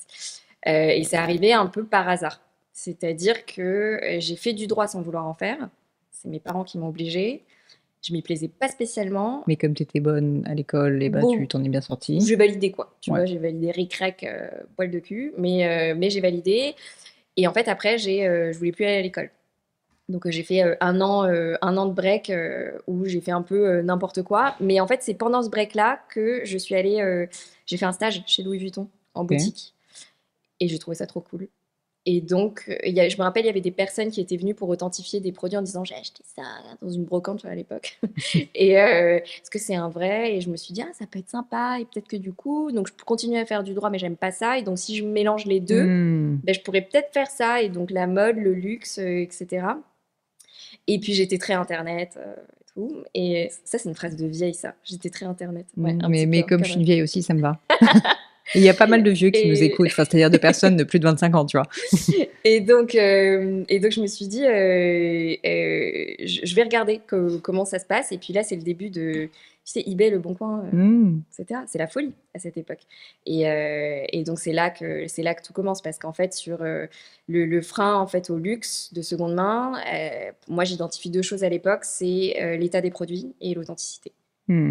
Et c'est arrivé un peu par hasard. C'est-à-dire que j'ai fait du droit sans vouloir en faire. C'est mes parents qui m'ont obligée. Je m'y plaisais pas spécialement. Mais comme tu étais bonne à l'école, tu t'en es bien sortie. J'ai validé, quoi. Tu vois, j'ai validé ric-rac, poil de cul. Mais j'ai validé. Et en fait, après, je voulais plus aller à l'école. Donc j'ai fait un an de break où j'ai fait un peu n'importe quoi. Mais en fait, c'est pendant ce break-là que je suis allée... j'ai fait un stage chez Louis Vuitton en boutique. Et j'ai trouvé ça trop cool. Et donc, je me rappelle, il y avait des personnes qui étaient venues pour authentifier des produits en disant, j'ai acheté ça dans une brocante, tu vois, à l'époque. Et est-ce que c'est un vrai? Et je me suis dit, ça peut être sympa. Et peut-être que du coup, donc je continue à faire du droit, mais j'aime pas ça. Et donc, si je mélange les deux, je pourrais peut-être faire ça. Et donc, la mode, le luxe, etc. Et puis, j'étais très Internet et tout. Et ça, c'est une phrase de vieille, ça. J'étais très Internet. Ouais, mais comme je suis une vieille aussi, ça me va. Il y a pas mal de vieux qui nous écoutent, c'est-à-dire de personnes de plus de 25 ans, tu vois. Et donc, je me suis dit, je vais regarder comment ça se passe. Et puis là, c'est le début de, tu sais, eBay, Le Bon Coin, etc. C'est la folie à cette époque. Et donc, c'est là que tout commence. Parce qu'en fait, sur le frein en fait, au luxe de seconde main, moi, j'identifie 2 choses à l'époque. C'est l'état des produits et l'authenticité.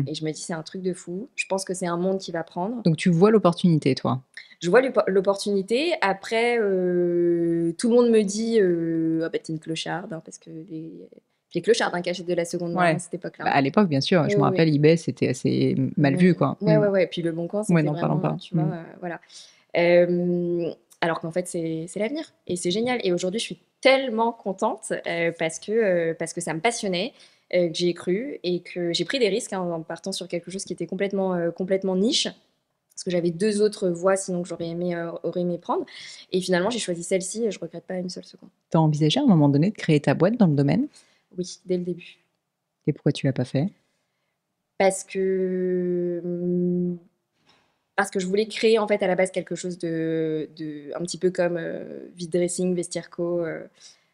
Et je me dis, c'est un truc de fou. Je pense que c'est un monde qui va prendre. Donc, tu vois l'opportunité, toi? Je vois l'opportunité. Après, tout le monde me dit t'es une clocharde, parce que les clochards qui achètent de la seconde main à cette époque-là. À l'époque, bien sûr. Je me rappelle, eBay, c'était assez mal vu, quoi. Ouais. Puis Le Bon Coin, c'était vraiment, tu vois, voilà. Alors qu'en fait, c'est l'avenir. Et c'est génial. Et aujourd'hui, je suis tellement contente parce que ça me passionnait, que j'y ai cru et que j'ai pris des risques en partant sur quelque chose qui était complètement niche. Parce que j'avais 2 autres voies, sinon que j'aurais aimé prendre. Et finalement, j'ai choisi celle-ci et je ne regrette pas une seule seconde. Tu as envisagé à un moment donné de créer ta boîte dans le domaine? Oui, dès le début. Et pourquoi tu ne l'as pas fait? Parce que je voulais créer en fait à la base quelque chose de un petit peu comme Vide Dressing, Vestiaire Co,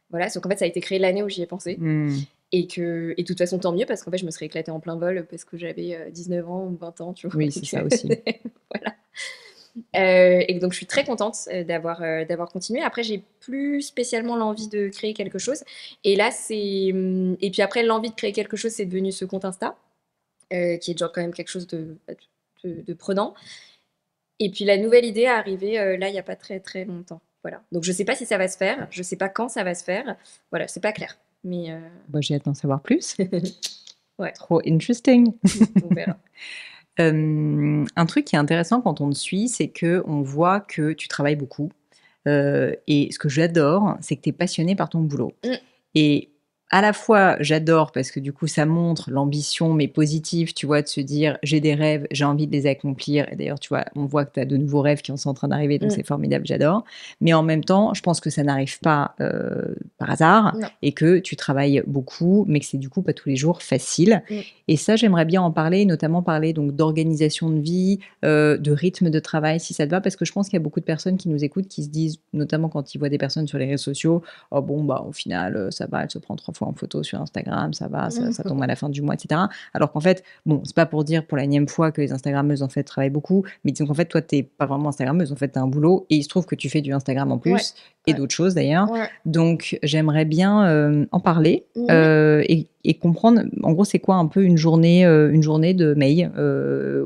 Voilà, sauf qu'en fait, ça a été créé l'année où j'y ai pensé. Et de toute façon, tant mieux, parce qu'en fait, je me serais éclatée en plein vol parce que j'avais 19 ans ou 20 ans, tu vois. Oui, c'est ça aussi. Voilà. Et donc, je suis très contente d'avoir continué. Après, j'ai plus spécialement l'envie de créer quelque chose. Et là, et puis après, l'envie de créer quelque chose, c'est devenu ce compte Insta, qui est déjà quand même quelque chose de prenant. Et puis, la nouvelle idée est arrivée là, il n'y a pas très, très longtemps. Voilà. Donc, je ne sais pas si ça va se faire. Je ne sais pas quand ça va se faire. Voilà, c'est pas clair. Mais j'ai hâte d'en savoir plus. ouais. Trop interesting. On verra. Un truc qui est intéressant quand on te suit, c'est que on voit que tu travailles beaucoup. Et ce que j'adore, c'est que tu es passionné par ton boulot. Et à la fois, j'adore parce que du coup, ça montre l'ambition, mais positive, tu vois, de se dire j'ai des rêves, j'ai envie de les accomplir. Et d'ailleurs, tu vois, on voit que tu as de nouveaux rêves qui sont en train d'arriver, donc c'est formidable, j'adore. Mais en même temps, je pense que ça n'arrive pas par hasard et que tu travailles beaucoup, mais que c'est du coup pas tous les jours facile. Et ça, j'aimerais bien en parler, notamment parler donc d'organisation de vie, de rythme de travail, si ça te va, parce que je pense qu'il y a beaucoup de personnes qui nous écoutent qui se disent, notamment quand ils voient des personnes sur les réseaux sociaux, oh bon, bah au final, ça va, elle se prend 3 fois en photo sur Instagram, ça va, ça tombe à la fin du mois, etc. Alors qu'en fait, bon, c'est pas pour dire pour la énième fois que les Instagrammeuses en fait travaillent beaucoup, mais disons qu'en fait, toi, t'es pas vraiment Instagrammeuse, en fait, t'as un boulot et il se trouve que tu fais du Instagram en plus et d'autres choses d'ailleurs. Donc, j'aimerais bien en parler et comprendre, en gros, c'est quoi un peu une journée de mail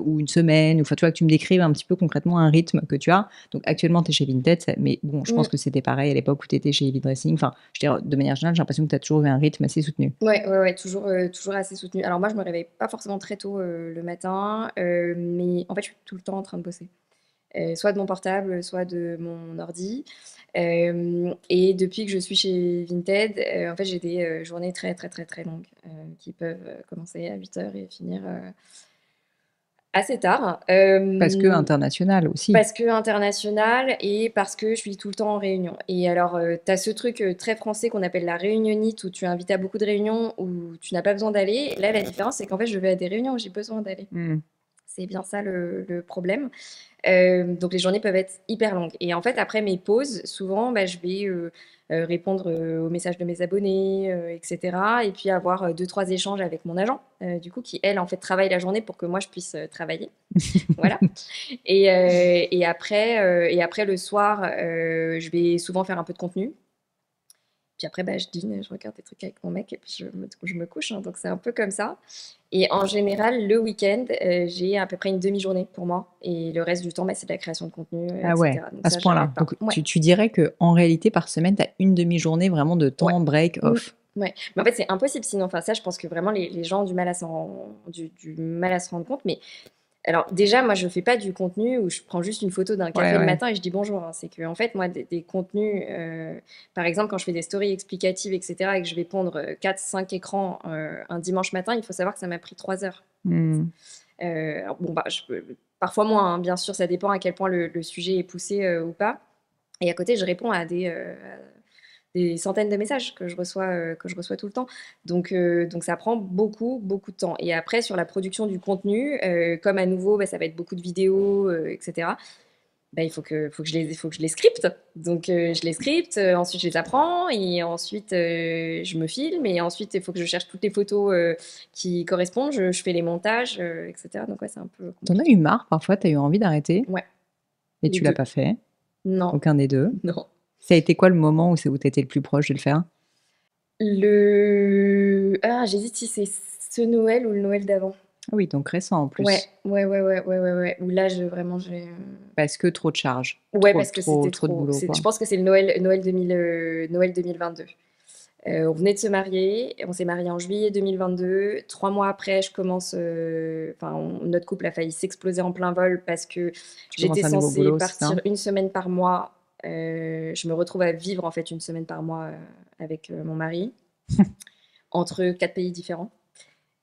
ou une semaine, enfin, tu vois, que tu me décrives un petit peu concrètement un rythme que tu as. Donc, actuellement, tu es chez Vinted, mais bon, je pense que c'était pareil à l'époque où tu étais chez Heavy Dressing. Enfin, je veux dire, de manière générale, j'ai l'impression que tu as toujours eu un rythme assez soutenu. Ouais, toujours assez soutenu. Alors moi, je me réveille pas forcément très tôt le matin, mais en fait, je suis tout le temps en train de bosser. Soit de mon portable, soit de mon ordi. Et depuis que je suis chez Vinted, en fait, j'ai des journées très, très, très, très longues qui peuvent commencer à 8 heures et finir assez tard. Parce que international aussi. Parce que international et parce que je suis tout le temps en réunion. Et alors, tu as ce truc très français qu'on appelle la réunionnite, où tu es invité à beaucoup de réunions où tu n'as pas besoin d'aller. Là, la différence, c'est qu'en fait, je vais à des réunions où j'ai besoin d'aller. C'est bien ça le problème. Donc les journées peuvent être hyper longues. Et en fait, après mes pauses, souvent, bah, je vais répondre aux messages de mes abonnés, etc. Et puis avoir 2, 3 échanges avec mon agent, du coup, qui, elle, en fait, travaille la journée pour que moi, je puisse travailler. Voilà. Et après, le soir, je vais souvent faire un peu de contenu. Puis après, bah, je dîne, je regarde des trucs avec mon mec et puis je me couche. Hein, donc c'est un peu comme ça. Et en général, le week-end, j'ai à peu près une demi-journée pour moi. Et le reste du temps, bah, c'est de la création de contenu, Ah etc. ouais, Donc à ça, ce point-là. j'arrête pas. Donc tu dirais qu'en réalité, par semaine, tu as une demi-journée vraiment de temps break off. Ouais. Mais en fait, c'est impossible sinon. Enfin, ça, je pense que vraiment, les gens ont du mal à du mal à se rendre compte. Mais alors déjà, moi, je fais pas du contenu où je prends juste une photo d'un café le matin et je dis bonjour. Hein. C'est que en fait, moi, des contenus, par exemple, quand je fais des stories explicatives, etc., et que je vais pondre 4, 5 écrans un dimanche matin, il faut savoir que ça m'a pris 3 heures. Alors, bon, bah, parfois moins, hein, bien sûr, ça dépend à quel point le sujet est poussé ou pas. Et à côté, je réponds à des centaines de messages que je reçois tout le temps. Donc ça prend beaucoup, beaucoup de temps. Et après, sur la production du contenu, comme à nouveau, bah, ça va être beaucoup de vidéos, etc. Bah, faut que je les scripte. Donc je les scripte, ensuite je les apprends, et ensuite je me filme, et ensuite il faut que je cherche toutes les photos qui correspondent, je fais les montages, etc. Donc ouais, c'est un peu compliqué. T'en as eu marre parfois, t'as eu envie d'arrêter? Ouais. Et tu l'as pas fait? Non. Aucun des deux? Non. Ça a été quoi le moment où t'étais le plus proche de le faire? J'hésite si c'est ce Noël ou le Noël d'avant. Ah oui, donc récent en plus. Ouais. Où là, j'ai. Parce que trop de charges. Ouais, parce que trop c'était de trop. boulot, quoi. Je pense que c'est le Noël 2022. On venait de se marier, on s'est marié en juillet 2022. 3 mois après, notre couple a failli s'exploser en plein vol parce que j'étais censée partir une semaine par mois. Je me retrouve à vivre en fait une semaine par mois avec mon mari entre 4 pays différents.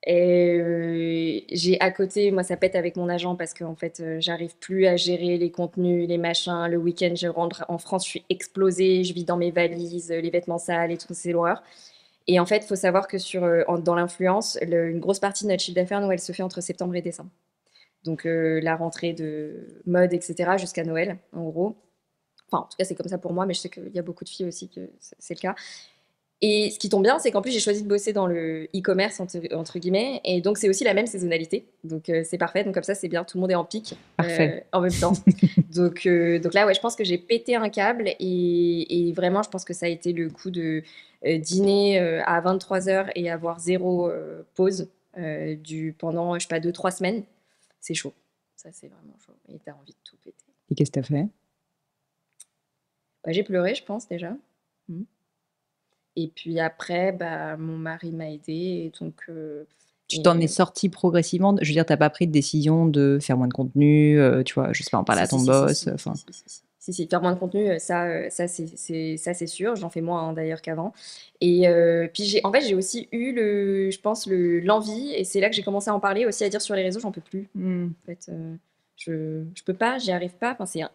Et j'ai à côté, moi ça pète avec mon agent parce qu'en fait j'arrive plus à gérer les contenus, les machins. Le week-end, je rentre en France, je suis explosée, je vis dans mes valises, les vêtements sales et tout, c'est l'horreur. Et en fait, il faut savoir que dans l'influence, une grosse partie de notre chiffre d'affaires, nous, elle se fait entre septembre et décembre. Donc la rentrée de mode, etc., jusqu'à Noël, en gros. Enfin, en tout cas, c'est comme ça pour moi, mais je sais qu'il y a beaucoup de filles aussi que c'est le cas. Et ce qui tombe bien, c'est qu'en plus, j'ai choisi de bosser dans le e-commerce, entre guillemets. Et donc, c'est aussi la même saisonnalité. Donc, c'est parfait. Donc, comme ça, c'est bien. Tout le monde est en pic en même temps. donc là, ouais, je pense que j'ai pété un câble. Et vraiment, je pense que ça a été le coup de dîner à 23h et avoir 0 pause pendant, je sais pas, 2-3 semaines. C'est chaud. Ça, c'est vraiment chaud. Et t'as envie de tout péter. Et qu'est-ce que t'as fait? Bah, j'ai pleuré, je pense, déjà. Et puis après, bah, mon mari m'a aidée. Et donc, tu t'en es sortie progressivement? Je veux dire, t'as pas pris de décision de faire moins de contenu, tu vois, je sais pas, en parler à ton boss. Si, faire moins de contenu, ça c'est sûr. J'en fais moins d'ailleurs qu'avant. Et puis en fait, j'ai aussi eu je pense l'envie, et c'est là que j'ai commencé à en parler aussi, à dire sur les réseaux, j'en peux plus. En fait, je peux pas, j'y arrive pas. Enfin,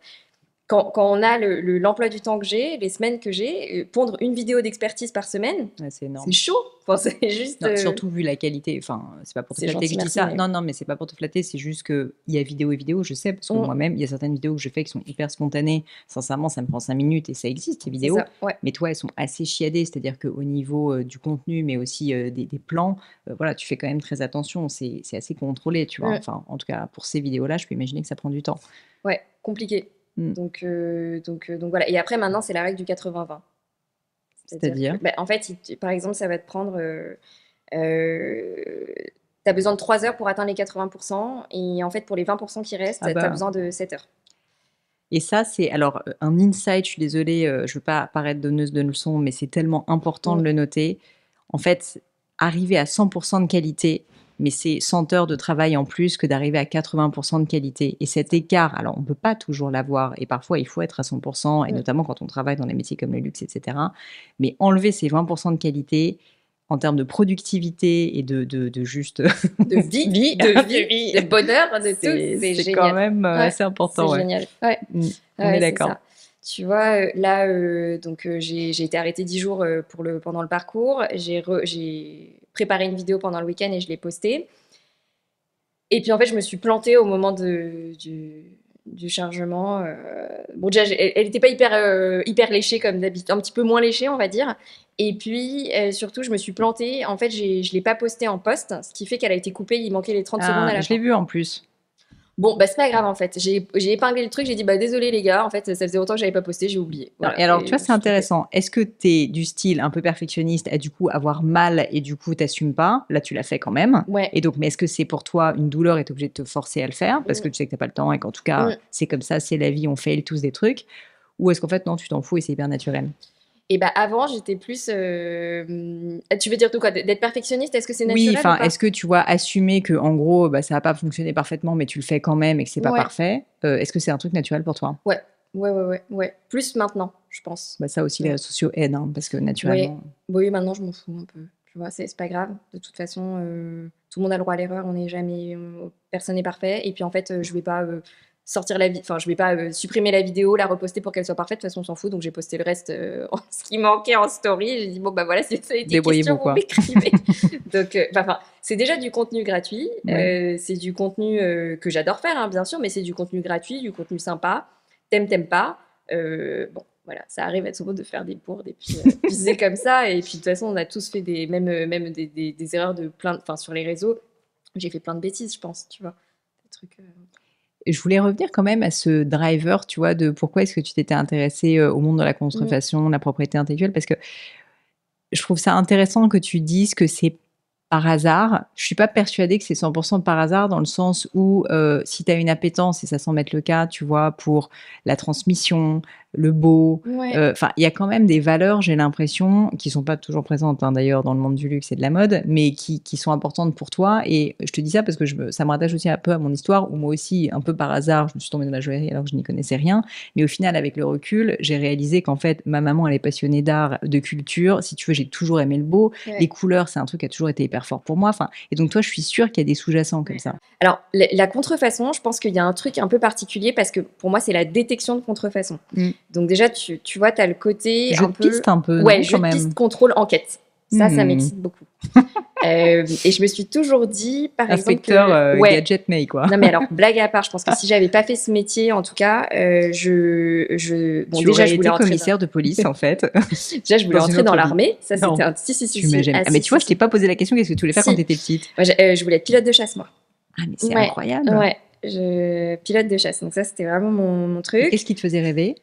quand on a l'emploi du temps que j'ai, les semaines que j'ai, pondre une vidéo d'expertise par semaine, c'est énorme. C'est chaud. Enfin, c'est juste. Non, surtout vu la qualité. Enfin, c'est pas pour te flatter que je dis ça. Mais... Non, mais c'est pas pour te flatter. C'est juste qu'il y a vidéo et vidéo, je sais, parce que moi-même, il y a certaines vidéos que je fais qui sont hyper spontanées. Sincèrement, ça me prend 5 minutes et ça existe, les vidéos. Ouais. Mais toi, elles sont assez chiadées. C'est-à-dire qu'au niveau du contenu, mais aussi des plans, voilà, tu fais quand même très attention. C'est assez contrôlé, tu vois. Enfin, en tout cas, pour ces vidéos-là, je peux imaginer que ça prend du temps. Ouais, compliqué. Donc voilà. Et après, maintenant, c'est la règle du 80-20. C'est-à-dire en fait, par exemple, ça va te prendre... tu as besoin de 3 heures pour atteindre les 80%. Et en fait, pour les 20% qui restent, tu as besoin de 7 heures. Et ça, c'est alors un insight, je suis désolée, je ne veux pas paraître donneuse de leçons, mais c'est tellement important de le noter. En fait, arriver à 100% de qualité, mais c'est 100 heures de travail en plus que d'arriver à 80% de qualité. Et cet écart, alors on ne peut pas toujours l'avoir, et parfois il faut être à 100%, et notamment quand on travaille dans des métiers comme le luxe, etc. Mais enlever ces 20% de qualité, en termes de productivité et de juste... de vie, de bonheur, de tout, c'est génial. Quand même assez important. C'est génial. Ouais. On est d'accord. Tu vois, là, j'ai été arrêtée 10 jours pendant le parcours. J'ai préparé une vidéo pendant le week-end et je l'ai postée. Et puis, en fait, je me suis plantée au moment du chargement. Bon, déjà, elle n'était pas hyper léchée comme d'habitude, un petit peu moins léchée, on va dire. Et puis, surtout, je me suis plantée. En fait, je ne l'ai pas postée en post, ce qui fait qu'elle a été coupée. Il manquait les 30 secondes à la fin. Je l'ai vu en plus. Bon, bah, c'est pas grave en fait. J'ai épinglé le truc, j'ai dit bah désolé les gars, en fait ça faisait longtemps que j'avais pas posté, j'ai oublié. Voilà. Et alors tu vois, c'est intéressant. Est-ce que t'es du style un peu perfectionniste à du coup avoir mal et du coup t'assumes pas? Là tu l'as fait quand même. Ouais. Et donc, mais est-ce que c'est pour toi une douleur et t'es obligé de te forcer à le faire parce que tu sais que t'as pas le temps et qu'en tout cas c'est comme ça, c'est la vie, on fail tous des trucs? Ou est-ce qu'en fait non, tu t'en fous et c'est hyper naturel? Et bah avant, j'étais plus. Tu veux dire tout quoi? D'être perfectionniste, est-ce que c'est naturel? Oui, enfin, est-ce que tu vois assumer que en gros, bah, ça va pas fonctionner parfaitement, mais tu le fais quand même et que c'est pas parfait? Est-ce que c'est un truc naturel pour toi? Ouais. Plus maintenant, je pense. Bah, ça aussi, les réseaux sociaux aident, hein, parce que naturellement. Oui, maintenant je m'en fous un peu. Tu vois, c'est pas grave. De toute façon, tout le monde a le droit à l'erreur. On n'est jamais, personne n'est parfait. Et puis en fait, je vais pas. Je vais pas supprimer la vidéo, la reposter pour qu'elle soit parfaite. De toute façon, on s'en fout. Donc, j'ai posté le reste, ce qui manquait en story. J'ai dit, bon, bah voilà, si ça a été question, vous m'écrivez. Donc, c'est déjà du contenu gratuit. C'est du contenu que j'adore faire, hein, bien sûr, mais c'est du contenu gratuit, du contenu sympa. T'aimes pas. Bon, voilà, ça arrive à tout le monde de faire des bourdes et puis c'est comme ça. Et puis, de toute façon, on a tous fait même des erreurs sur les réseaux. J'ai fait plein de bêtises, je pense, tu vois. Des trucs... Je voulais revenir quand même à ce driver, tu vois, de pourquoi est-ce que tu t'étais intéressée au monde de la contrefaçon, la propriété intellectuelle, parce que je trouve ça intéressant que tu dises que c'est par hasard. Je suis pas persuadée que c'est 100% par hasard dans le sens où si tu as une appétence, et ça semble être le cas, tu vois, pour la transmission, le beau, enfin, il y a quand même des valeurs, j'ai l'impression, qui sont pas toujours présentes hein, d'ailleurs dans le monde du luxe et de la mode, mais qui sont importantes pour toi. Et je te dis ça parce que ça me rattache aussi un peu à mon histoire où moi aussi, un peu par hasard, je me suis tombée dans la joaillerie alors que je n'y connaissais rien. Mais au final, avec le recul, j'ai réalisé qu'en fait, ma maman, elle est passionnée d'art, de culture. Si tu veux, j'ai toujours aimé le beau. Les couleurs, c'est un truc qui a toujours été hyper fort pour moi. Enfin, et donc toi, je suis sûre qu'il y a des sous-jacents comme ça. Alors, la contrefaçon, je pense qu'il y a un truc un peu particulier parce que pour moi, c'est la détection de contrefaçon. Donc déjà, tu vois, tu as le côté jeu de piste un peu. Ouais, jeu de piste, contrôle, enquête. Ça m'excite beaucoup. Et je me suis toujours dit, par Inspecteur exemple... ouais. Gadget May, quoi. Non, mais alors, blague à part, je pense que si j'avais pas fait ce métier, en tout cas, bon, tu déjà, aurais je voulais été commissaire de police, en fait. Déjà, je voulais entrer dans l'armée. Ça, Non. c'était un... Si. Tu m'as jamais... mais tu vois, je t'ai pas posé la question, qu'est-ce que tu voulais faire quand t'étais petite? Moi, je voulais être pilote de chasse, moi. Ah, mais c'est incroyable. Ouais, pilote de chasse. Donc ça, c'était vraiment mon truc. Qu'est-ce qui te faisait rêver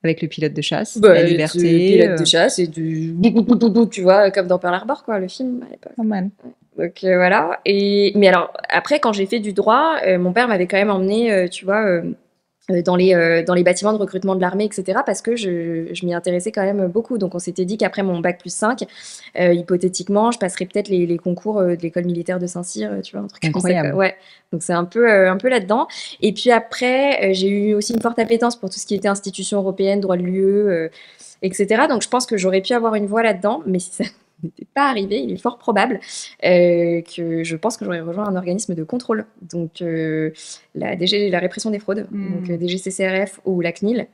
avec le pilote de chasse? Bah, la liberté. Pilote de chasse et du... Tu vois, comme dans Pearl Harbor, quoi, le film à l'époque. Pas mal. Donc voilà. Mais alors, après, quand j'ai fait du droit, mon père m'avait quand même emmené, tu vois... dans les bâtiments de recrutement de l'armée, etc., parce que je m'y intéressais quand même beaucoup. Donc, on s'était dit qu'après mon bac plus 5, hypothétiquement, je passerais peut-être les concours de l'école militaire de Saint-Cyr, tu vois, un truc incroyable. Comme ça. Ouais. Donc, c'est un peu là-dedans. Et puis après, j'ai eu aussi une forte appétence pour tout ce qui était institutions européennes, droit de l'UE, etc. Donc, je pense que j'aurais pu avoir une voie là-dedans, mais si ça n'était pas arrivé, il est fort probable que je pense que j'aurais rejoint un organisme de contrôle. Donc, la répression des fraudes, donc DGCCRF ou la CNIL.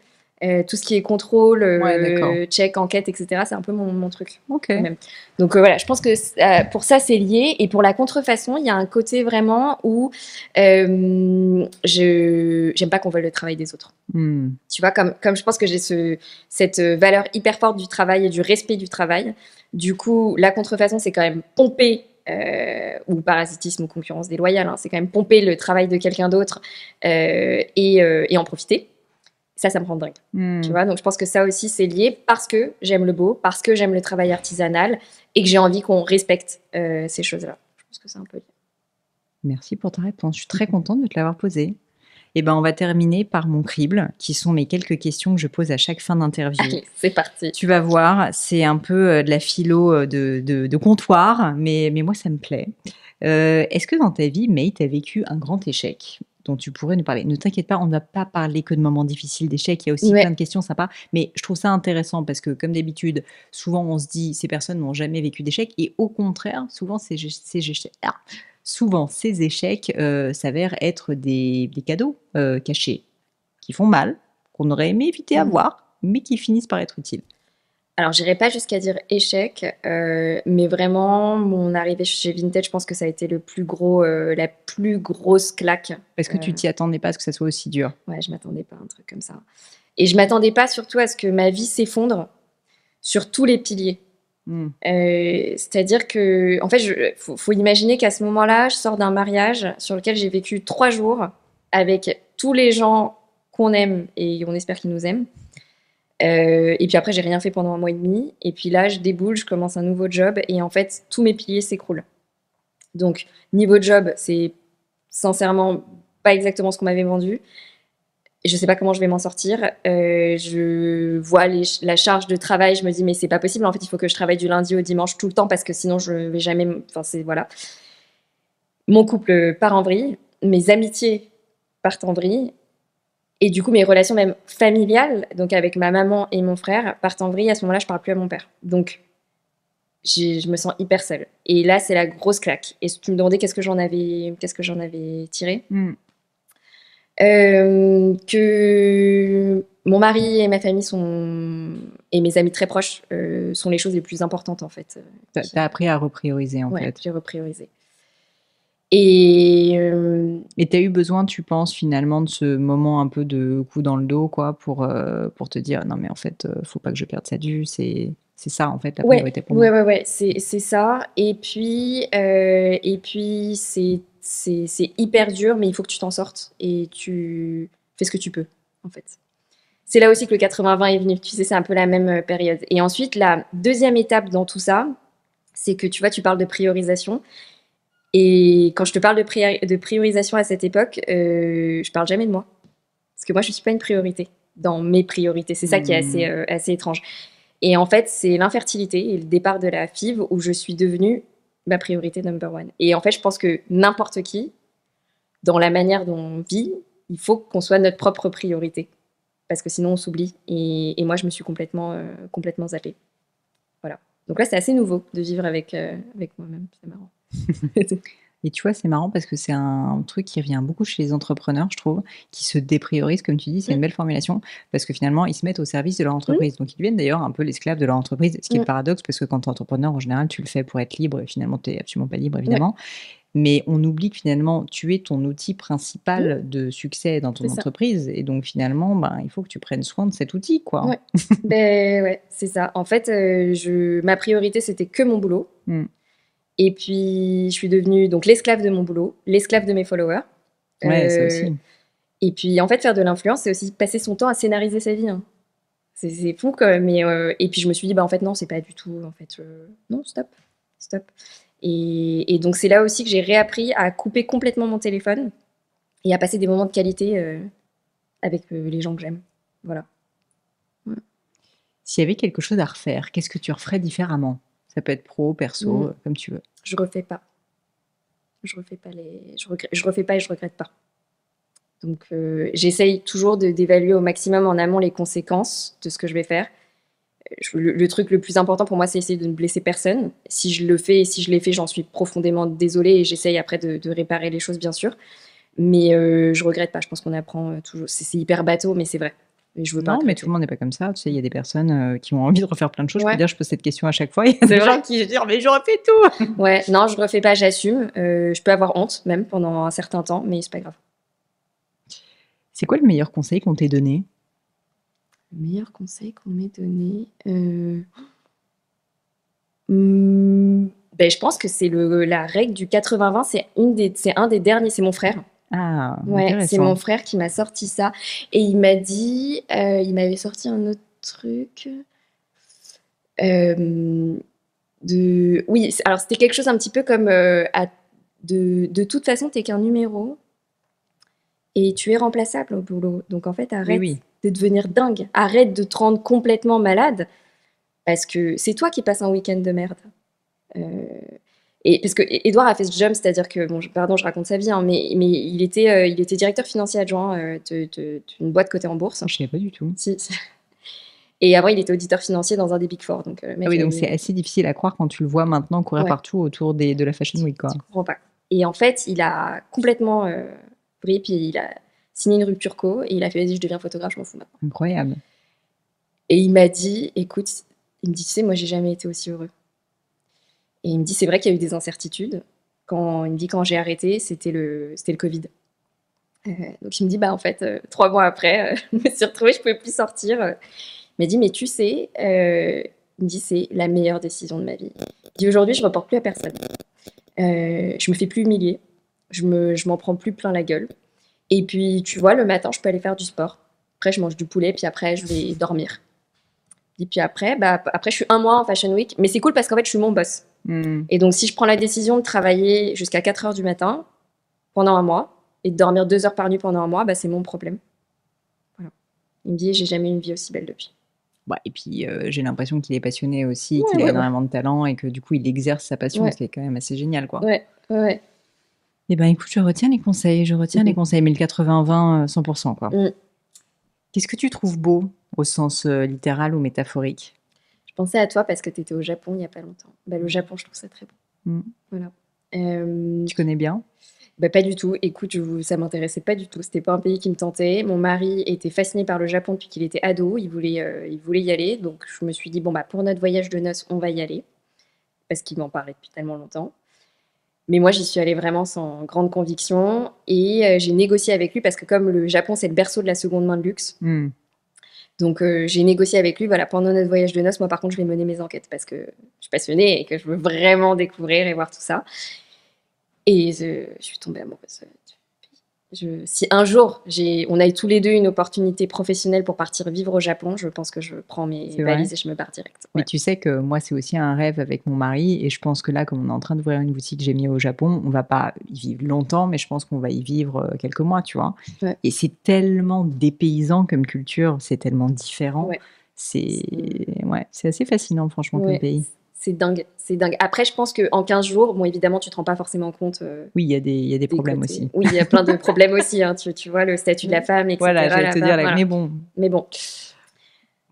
Tout ce qui est contrôle, check, enquête, etc., c'est un peu mon truc. Okay. Même. Donc voilà, je pense que pour ça, c'est lié. Et pour la contrefaçon, il y a un côté vraiment où j'aime pas qu'on veuille le travail des autres. Tu vois, comme je pense que j'ai cette valeur hyper forte du travail et du respect du travail. Du coup, la contrefaçon, c'est quand même pomper ou parasitisme ou concurrence déloyale, hein, c'est quand même pomper le travail de quelqu'un d'autre et en profiter. Ça me rend dingue. Tu vois, donc je pense que ça aussi, c'est lié parce que j'aime le beau, parce que j'aime le travail artisanal et que j'ai envie qu'on respecte ces choses-là. Je pense que c'est un peu lié. Merci pour ta réponse. Je suis très contente de te l'avoir posée. Et ben, on va terminer par mon crible, qui sont mes quelques questions que je pose à chaque fin d'interview. Allez, c'est parti. Tu vas voir, c'est un peu de la philo de comptoir, mais moi, ça me plaît. Est-ce que dans ta vie, May, tu as vécu un grand échec dont tu pourrais nous parler? Ne t'inquiète pas, on ne va pas parler que de moments difficiles, d'échecs. Il y a aussi plein de questions sympas. Mais je trouve ça intéressant parce que, comme d'habitude, souvent, on se dit ces personnes n'ont jamais vécu d'échecs. Et au contraire, souvent, ces échecs s'avèrent être des cadeaux cachés qui font mal, qu'on aurait aimé éviter à voir, mais qui finissent par être utiles. Alors, j'irai pas jusqu'à dire échec, mais vraiment, mon arrivée chez Vinted, je pense que ça a été la plus grosse claque. Parce que tu t'y attendais pas à ce que ça soit aussi dur. Ouais, je m'attendais pas à un truc comme ça. Et je m'attendais pas surtout à ce que ma vie s'effondre sur tous les piliers. C'est-à-dire que, en fait, faut imaginer qu'à ce moment-là, je sors d'un mariage sur lequel j'ai vécu 3 jours avec tous les gens qu'on aime et on espère qu'ils nous aiment. Et puis après, j'ai rien fait pendant 1 mois et demi. Et puis là, je déboule, je commence un nouveau job. Et en fait, tous mes piliers s'écroulent. Donc, niveau job, c'est sincèrement pas exactement ce qu'on m'avait vendu. Je sais pas comment je vais m'en sortir. Je vois la charge de travail. Je me dis, mais c'est pas possible. En fait, il faut que je travaille du lundi au dimanche tout le temps parce que sinon, je vais jamais... Enfin, voilà. Mon couple part en vrille. Mes amitiés partent en vrille. Et du coup, mes relations même familiales, donc avec ma maman et mon frère, partent en vrille. À ce moment-là, je parle plus à mon père. Donc, je me sens hyper seule. Et là, c'est la grosse claque. Et tu me demandais qu'est-ce que j'en avais tiré. Que mon mari et ma famille et mes amis très proches sont les choses les plus importantes, en fait. T'as appris à reprioriser, en fait. J'ai repriorisé. Et tu as eu besoin, tu penses, finalement, de ce moment un peu de coup dans le dos, quoi, pour te dire, non, mais en fait, faut pas que je perde ça de vue, c'est ça, en fait, la priorité pour moi. Ouais, c'est ça. Et puis c'est hyper dur, mais il faut que tu t'en sortes et tu fais ce que tu peux, en fait. C'est là aussi que le 80-20 est venu, tu sais, c'est un peu la même période. Et ensuite, la deuxième étape dans tout ça, c'est que, tu vois, tu parles de priorisation. Et quand je te parle de priorisation à cette époque, je parle jamais de moi. Parce que moi, je ne suis pas une priorité dans mes priorités. C'est ça qui est assez étrange. Et en fait, c'est l'infertilité et le départ de la FIV où je suis devenue ma priorité number one. Et en fait, je pense que n'importe qui, dans la manière dont on vit, il faut qu'on soit notre propre priorité. Parce que sinon, on s'oublie. Et moi, je me suis complètement zappée. Voilà. Donc là, c'est assez nouveau de vivre avec moi-même. C'est marrant. Et tu vois, c'est marrant parce que c'est un truc qui revient beaucoup chez les entrepreneurs, je trouve, qui se dépriorisent, comme tu dis, c'est une belle formulation, parce que finalement, ils se mettent au service de leur entreprise. Donc, ils deviennent d'ailleurs un peu l'esclave de leur entreprise, ce qui est le paradoxe, parce que quand tu es entrepreneur, en général, tu le fais pour être libre, et finalement, tu n'es absolument pas libre, évidemment. Mais on oublie que finalement, tu es ton outil principal de succès dans ton entreprise. Et donc, finalement, il faut que tu prennes soin de cet outil, quoi. Ouais, c'est ça. En fait, ma priorité, c'était que mon boulot. Et puis, je suis devenue donc l'esclave de mon boulot, l'esclave de mes followers. Ouais, ça aussi. Et puis, en fait, faire de l'influence, c'est aussi passer son temps à scénariser sa vie. Hein. C'est fou, quand même. Et puis, je me suis dit, en fait, non, c'est pas du tout. En fait, non, stop. Et donc, c'est là aussi que j'ai réappris à couper complètement mon téléphone et à passer des moments de qualité avec les gens que j'aime. Voilà. S'il y avait quelque chose à refaire, qu'est-ce que tu referais différemment? Ça peut être pro, perso, comme tu veux. Je refais pas. Je refais pas et je regrette pas. Donc, j'essaye toujours d'évaluer au maximum en amont les conséquences de ce que je vais faire. Le truc le plus important pour moi, c'est essayer de ne blesser personne. Si je le fais et si je l'ai fait, j'en suis profondément désolée et j'essaye après de réparer les choses, bien sûr. Mais je regrette pas. Je pense qu'on apprend toujours. C'est hyper bateau, mais c'est vrai. Et je veux pas. Non, mais tout le monde n'est pas comme ça. Tu sais, il y a des personnes qui ont envie de refaire plein de choses. Je pose cette question à chaque fois. Il y a des gens qui disent mais j'aurais fait tout. Ouais, non, je refais pas, j'assume. Je peux avoir honte même pendant un certain temps, mais c'est pas grave. C'est quoi le meilleur conseil qu'on t'ait donné? Le meilleur conseil qu'on m'ait donné, je pense que c'est la règle du 80-20. C'est un des derniers. C'est mon frère. Ah, ouais, c'est mon frère qui m'a sorti ça. Et il m'a dit, il m'avait sorti un autre truc. Oui, alors c'était quelque chose un petit peu comme de toute façon, t'es qu'un numéro et tu es remplaçable au boulot. Donc en fait, arrête de devenir dingue. Arrête de te rendre complètement malade parce que c'est toi qui passes un week-end de merde. Et parce que Edouard a fait ce jump, c'est-à-dire que, pardon, je raconte sa vie, hein, mais il était directeur financier adjoint d'une boîte cotée en bourse. Je ne savais pas du tout. Si. Et avant, il était auditeur financier dans un des Big Four. Donc, donc c'est assez difficile à croire quand tu le vois maintenant courir partout autour de la Fashion Week. Quoi. Tu comprends pas. Et en fait, il a complètement pris, puis il a signé une rupture co, et il a fait, vas-y, je deviens photographe, je m'en fous maintenant. Incroyable. Et il m'a dit, écoute, il me dit, tu sais, moi, j'ai jamais été aussi heureux. Et il me dit, c'est vrai qu'il y a eu des incertitudes. Il me dit, quand j'ai arrêté, c'était le Covid. Donc il me dit, en fait, 3 mois après, je me suis retrouvée, je pouvais plus sortir. Il m'a dit, mais tu sais, il me dit, c'est la meilleure décision de ma vie. Il dit, aujourd'hui, je ne reporte plus à personne. Je me fais plus humilier. Je m'en prends plus plein la gueule. Et puis, tu vois, le matin, je peux aller faire du sport. Après, je mange du poulet, puis après, je vais dormir. Et puis après, je suis 1 mois en Fashion Week. Mais c'est cool parce qu'en fait, je suis mon boss. Et donc, si je prends la décision de travailler jusqu'à 4 heures du matin pendant 1 mois et de dormir 2 heures par nuit pendant 1 mois, c'est mon problème. Voilà. Il me dit, j'ai jamais eu une vie aussi belle depuis. Et puis, j'ai l'impression qu'il est passionné aussi, qu'il a énormément de talent et que du coup, il exerce sa passion, ce qui est quand même assez génial, quoi. Ouais. Eh bien, écoute, je retiens les conseils, les conseils, mais le 80-20, 100%, quoi. Qu'est-ce que tu trouves beau au sens littéral ou métaphorique? Je pensais à toi parce que tu étais au Japon il n'y a pas longtemps. Le Japon, je trouve ça très beau. Voilà. Tu connais bien? Pas du tout. Écoute, ça m'intéressait pas du tout. C'était pas un pays qui me tentait. Mon mari était fasciné par le Japon depuis qu'il était ado. Il voulait y aller. Donc, je me suis dit, pour notre voyage de noces, on va y aller. Parce qu'il m'en parlait depuis tellement longtemps. Mais moi, j'y suis allée vraiment sans grande conviction. Et j'ai négocié avec lui parce que comme le Japon, c'est le berceau de la seconde main de luxe. Donc, j'ai négocié avec lui. Voilà, pendant notre voyage de noces, moi, par contre, je vais mener mes enquêtes parce que je suis passionnée et que je veux vraiment découvrir et voir tout ça. Et je suis tombée amoureuse. Si un jour, on a eu tous les deux une opportunité professionnelle pour partir vivre au Japon, je pense que je prends mes valises et je me barre direct. Mais tu sais que moi, c'est aussi un rêve avec mon mari. Et je pense que là, comme on est en train d'ouvrir une boutique Gemio au Japon, on ne va pas y vivre longtemps, mais je pense qu'on va y vivre quelques mois, tu vois. Et c'est tellement dépaysant comme culture, c'est tellement différent. C'est assez fascinant, franchement, comme pays. C'est dingue. Après, je pense qu'en 15 jours, évidemment, tu ne te rends pas forcément compte. Oui, il y a des problèmes aussi. Oui, il y a plein de problèmes aussi. Hein, tu vois, le statut de la femme, etc. Voilà, je vais te dire, mais bon.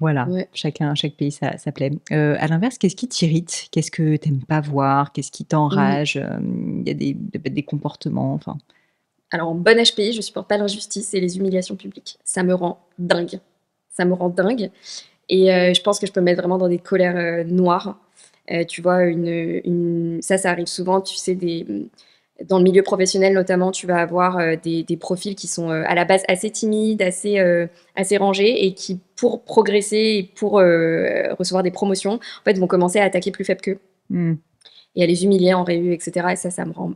Voilà, Ouais. chaque pays ça plaît. À l'inverse, qu'est-ce qui t'irrite? Qu'est-ce que t'aimes pas voir? Qu'est-ce qui Mmh. t'enrage? Il y a des comportements, enfin Alors, en bon HPI, je supporte pas l'injustice et les humiliations publiques. Ça me rend dingue. Ça me rend dingue. Et je pense que je peux me mettre vraiment dans des colères noires. Tu vois, ça arrive souvent, tu sais, dans le milieu professionnel notamment, tu vas avoir des profils qui sont à la base assez timides, assez rangés, et qui, pour progresser et pour recevoir des promotions, en fait, vont commencer à attaquer plus faible qu'eux mmh. et à les humilier en réu, etc. Et ça me rend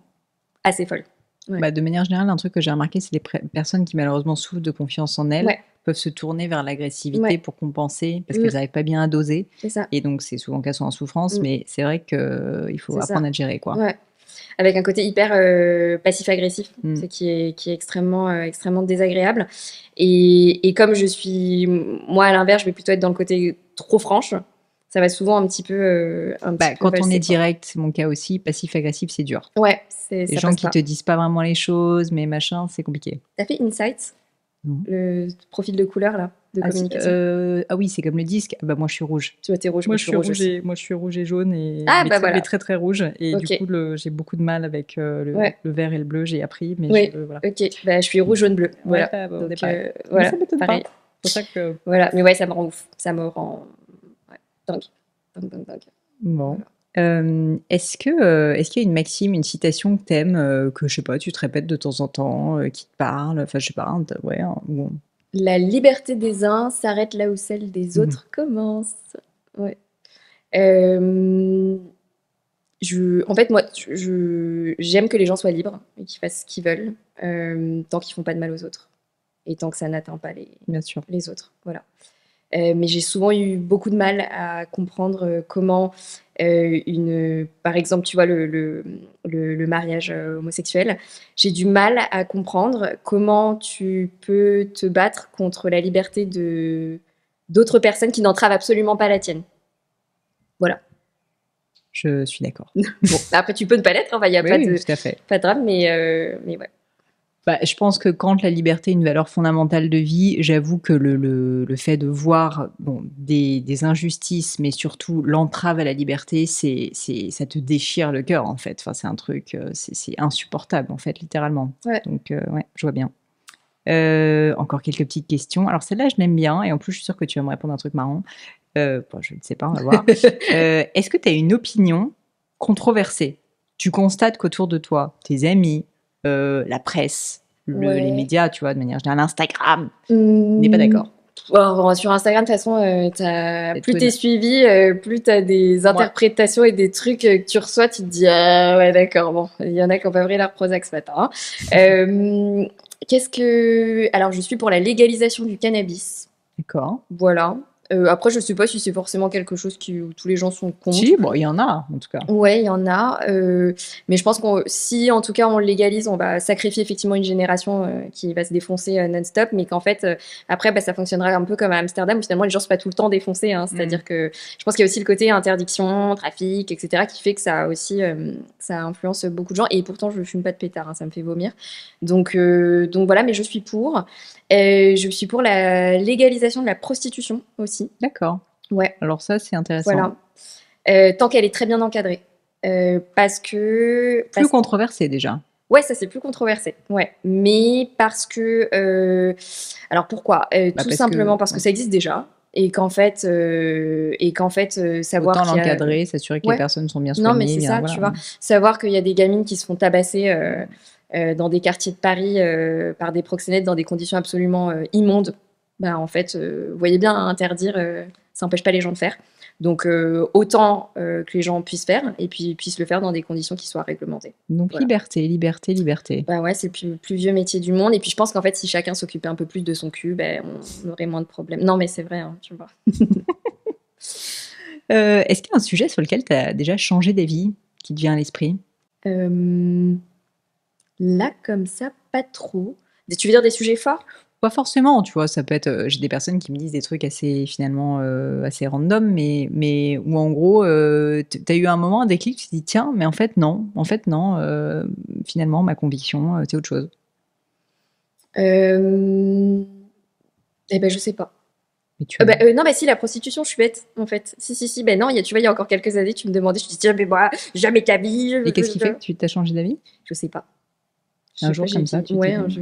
assez folle. Ouais. Bah, de manière générale, un truc que j'ai remarqué, c'est les personnes qui malheureusement souffrent de confiance en elles Ouais. peuvent se tourner vers l'agressivité Ouais. pour compenser parce Mmh. qu'elles n'arrivent pas bien à doser C'est ça. et donc c'est souvent qu'elles sont en souffrance, Mmh. mais c'est vrai qu'il faut C'est ça. apprendre à gérer, quoi. Ouais. Avec un côté hyper passif-agressif, Mmh. ce qui est extrêmement désagréable. Et comme moi à l'inverse, je vais plutôt être dans le côté trop franche. Ça va souvent un petit peu Bah, quand on passer, est quoi. direct, c'est mon cas aussi, passif-agressif, c'est dur. Ouais, Les ça gens passe qui pas. te disent pas vraiment les choses, mais machin, c'est compliqué. T'as fait Insights, Non. le profil de couleur là, de communication? Ah oui, c'est comme le disque. Ah bah moi je suis rouge. Tu vois, t'es rouge, Moi moi je je suis suis rouge rouge aussi. et moi je suis rouge et jaune et Ah mais bah très, mais voilà. très très rouge et du Ok. coup j'ai beaucoup de mal avec Ouais. le vert et le bleu, j'ai appris, mais Oui. voilà. Ok. Bah je suis rouge, jaune, bleu. Ouais, Voilà. bah, on est Donc pareil. Mais voilà, ça m'étonne pareil. pas. C'est pour ça que Voilà. Mais ouais, ça me rend ouf. Ça me rend dingue. Dingue. bon. Voilà. Est-ce qu'il y a une maxime, une citation que t'aimes, que je sais pas, tu te répètes de temps en temps, qui te parle, enfin je sais pas, ouais, ou La liberté des uns s'arrête là où celle des Mmh. autres commence. Ouais. Euh, En fait, moi, j'aime que les gens soient libres et qu'ils fassent ce qu'ils veulent, tant qu'ils font pas de mal aux autres et tant que ça n'atteint pas bien sûr. les autres. Voilà. Mais j'ai souvent eu beaucoup de mal à comprendre comment par exemple, tu vois, le mariage homosexuel, j'ai du mal à comprendre comment tu peux te battre contre la liberté d'autres personnes qui n'entravent absolument pas la tienne. Voilà. Je suis d'accord. Bon, après, tu peux ne pas l'être, il n'y a Oui, tout à fait. pas de drame, mais ouais. Bah, je pense que quand la liberté est une valeur fondamentale de vie, j'avoue que le fait de voir des injustices, mais surtout l'entrave à la liberté, ça te déchire le cœur, en fait. Enfin, c'est un truc, c'est insupportable, en fait, littéralement. Ouais. Donc, ouais, je vois bien. Encore quelques petites questions. Alors, celle-là, je l'aime bien, et en plus, je suis sûre que tu vas me répondre un truc marrant. Bon, je ne sais pas, on va voir. Est-ce que tu as une opinion controversée? Tu constates qu'autour de toi, tes amis, la presse, les médias, tu vois, de manière générale, Instagram, n'est pas d'accord. Alors, sur Instagram, de toute façon, plus t'es suivi, plus t'as des interprétations et des trucs que tu reçois, tu te dis ah ouais d'accord, bon, il y en a qui ont pas pris leur Prozac ce matin. Hein. Alors, je suis pour la légalisation du cannabis. D'accord. Voilà. Après, je sais pas si c'est forcément quelque chose où tous les gens sont contre. Si, bon, il y en a, en tout cas. Ouais, il y en a. Mais je pense que si, en tout cas, on le légalise, on va sacrifier effectivement une génération qui va se défoncer non-stop, mais qu'en fait, après, ça fonctionnera un peu comme à Amsterdam, où finalement, les gens ne sont pas tout le temps défoncés. Hein. C'est-à-dire que je pense qu'il y a aussi le côté interdiction, trafic, etc., qui fait que ça aussi, ça influence beaucoup de gens. Et pourtant, je ne fume pas de pétard, hein, ça me fait vomir. Donc voilà, mais je suis pour. Je suis pour la légalisation de la prostitution aussi. D'accord. Ouais. Alors ça, c'est intéressant. Voilà. Tant qu'elle est très bien encadrée. Parce que... Plus controversé déjà. Ouais, ça c'est plus controversé. Ouais. Mais parce que... Alors pourquoi tout simplement parce que ça existe déjà. Et qu'en fait, savoir autant l'encadrer, s'assurer que les personnes sont bien soignées. Non, mais c'est ça, voilà. Tu vois. Savoir qu'il y a des gamines qui se font tabasser dans des quartiers de Paris par des proxénètes dans des conditions absolument immondes. En fait, vous voyez bien, interdire, ça n'empêche pas les gens de faire. Donc, autant que les gens puissent faire, et puis puissent le faire dans des conditions qui soient réglementées. Donc, voilà. Liberté. Ouais, c'est le plus vieux métier du monde. Et puis, je pense qu'en fait, si chacun s'occupait un peu plus de son cul, on aurait moins de problèmes. Non, mais c'est vrai, hein, tu vois. Est-ce qu'il y a un sujet sur lequel tu as déjà changé d'avis qui te vient à l'esprit? Là, comme ça, pas trop. Tu veux dire des sujets forts? Pas forcément, tu vois, ça peut être... j'ai des personnes qui me disent des trucs assez, finalement, assez random, mais où en gros, t'as eu un moment, un déclic, tu te dis, tiens, mais en fait, non, finalement, ma conviction, c'est autre chose. Je sais pas. Mais tu non, si, la prostitution, je suis bête, en fait. Si. Ben non, tu vois, il y a encore quelques années, tu me demandais, je te disais, mais moi, jamais ta vie. Et qu'est-ce qui fait que tu t'as changé d'avis? Je sais pas. Un jour comme ça, tu t'es dit...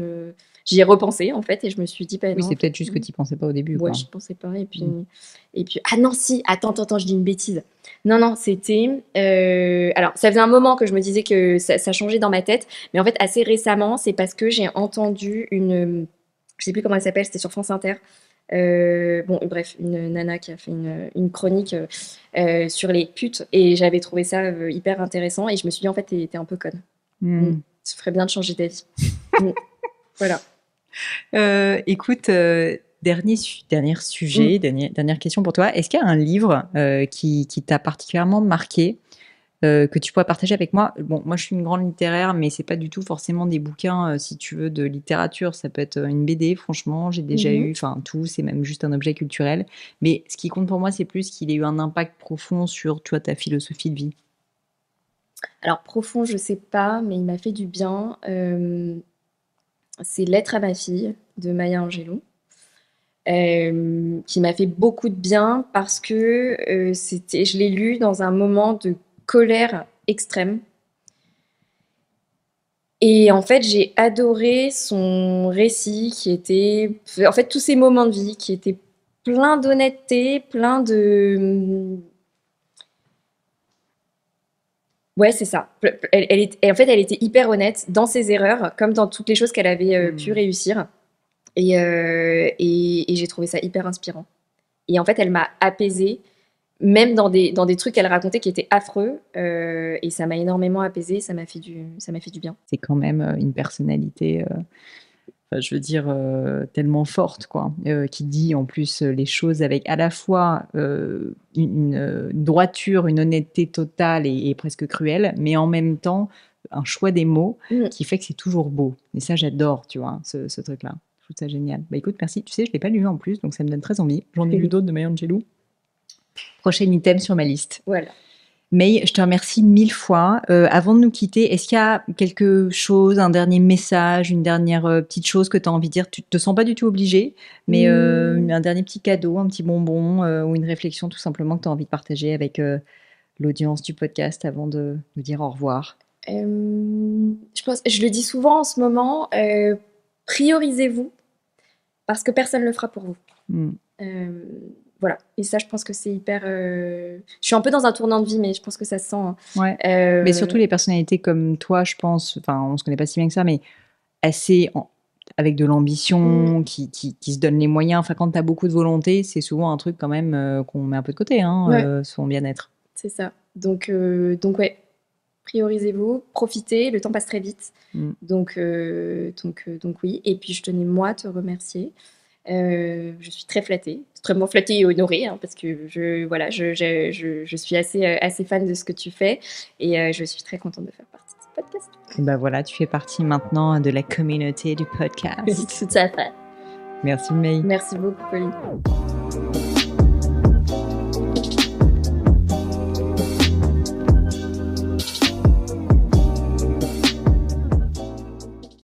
J'y ai repensé, en fait, et je me suis dit, oui, c'est peut-être juste que tu pensais pas au début. Ouais, je pensais pas. Et puis, ah non, si, attends, je dis une bêtise. Non, c'était... alors, ça faisait un moment que je me disais que ça changeait dans ma tête, mais en fait, assez récemment, c'est parce que j'ai entendu une... Je sais plus comment elle s'appelle, c'était sur France Inter. Bref, une nana qui a fait une chronique sur les putes, et j'avais trouvé ça hyper intéressant, et je me suis dit, en fait, t'es un peu conne. Ça ferait bien de changer d'avis. Voilà. Écoute, dernière question pour toi. Est-ce qu'il y a un livre qui t'a particulièrement marqué, que tu pourrais partager avec moi? Bon, moi je suis une grande littéraire, mais c'est pas du tout forcément des bouquins, si tu veux, de littérature. Ça peut être une BD, franchement, j'ai déjà eu, enfin tout, c'est même juste un objet culturel. Mais ce qui compte pour moi, c'est plus qu'il ait eu un impact profond sur, tu vois, ta philosophie de vie. Alors profond, je sais pas, mais il m'a fait du bien. C'est Lettre à ma fille de Maya Angelou, qui m'a fait beaucoup de bien parce que je l'ai lu dans un moment de colère extrême. Et en fait, j'ai adoré son récit qui était... En fait, tous ces moments de vie qui étaient pleins d'honnêteté, pleins de... Ouais, c'est ça. En fait, elle était hyper honnête dans ses erreurs, comme dans toutes les choses qu'elle avait pu réussir. Et j'ai trouvé ça hyper inspirant. Et en fait, elle m'a apaisée, même dans des trucs qu'elle racontait qui étaient affreux. Et ça m'a énormément apaisée, ça m'a fait du bien. C'est quand même une personnalité... je veux dire, tellement forte, quoi, qui dit en plus les choses avec à la fois une droiture, une honnêteté totale et presque cruelle, mais en même temps un choix des mots qui fait que c'est toujours beau. Et ça, j'adore, tu vois, ce truc-là. Je trouve ça génial. Bah écoute, merci. Tu sais, je ne l'ai pas lu en plus, donc ça me donne très envie. J'en ai lu d'autres de Maya Angelou. Prochain item sur ma liste. Voilà. May, je te remercie 1000 fois. Avant de nous quitter, est-ce qu'il y a quelque chose, un dernier message, une dernière petite chose que tu as envie de dire? Tu te sens pas du tout obligée, mais un dernier petit cadeau, un petit bonbon ou une réflexion tout simplement que tu as envie de partager avec l'audience du podcast avant de dire au revoir. Je le dis souvent en ce moment, priorisez-vous parce que personne ne le fera pour vous. Voilà, et ça, je pense que c'est hyper... Je suis un peu dans un tournant de vie, mais je pense que ça se sent. Hein. Ouais. Mais surtout les personnalités comme toi, je pense, enfin, on se connaît pas si bien que ça, mais assez avec de l'ambition, qui se donnent les moyens. Enfin, quand tu as beaucoup de volonté, c'est souvent un truc quand même qu'on met un peu de côté, hein, son bien-être. C'est ça. Donc ouais, priorisez-vous, profitez, le temps passe très vite. Donc oui, et puis je tenais moi à te remercier. Je suis très flattée, extrêmement flattée et honorée, hein, parce que je suis assez fan de ce que tu fais et je suis très contente de faire partie de ce podcast. Et ben voilà, tu fais partie maintenant de la communauté du podcast. Tout à fait. Merci May. Merci beaucoup Pauline.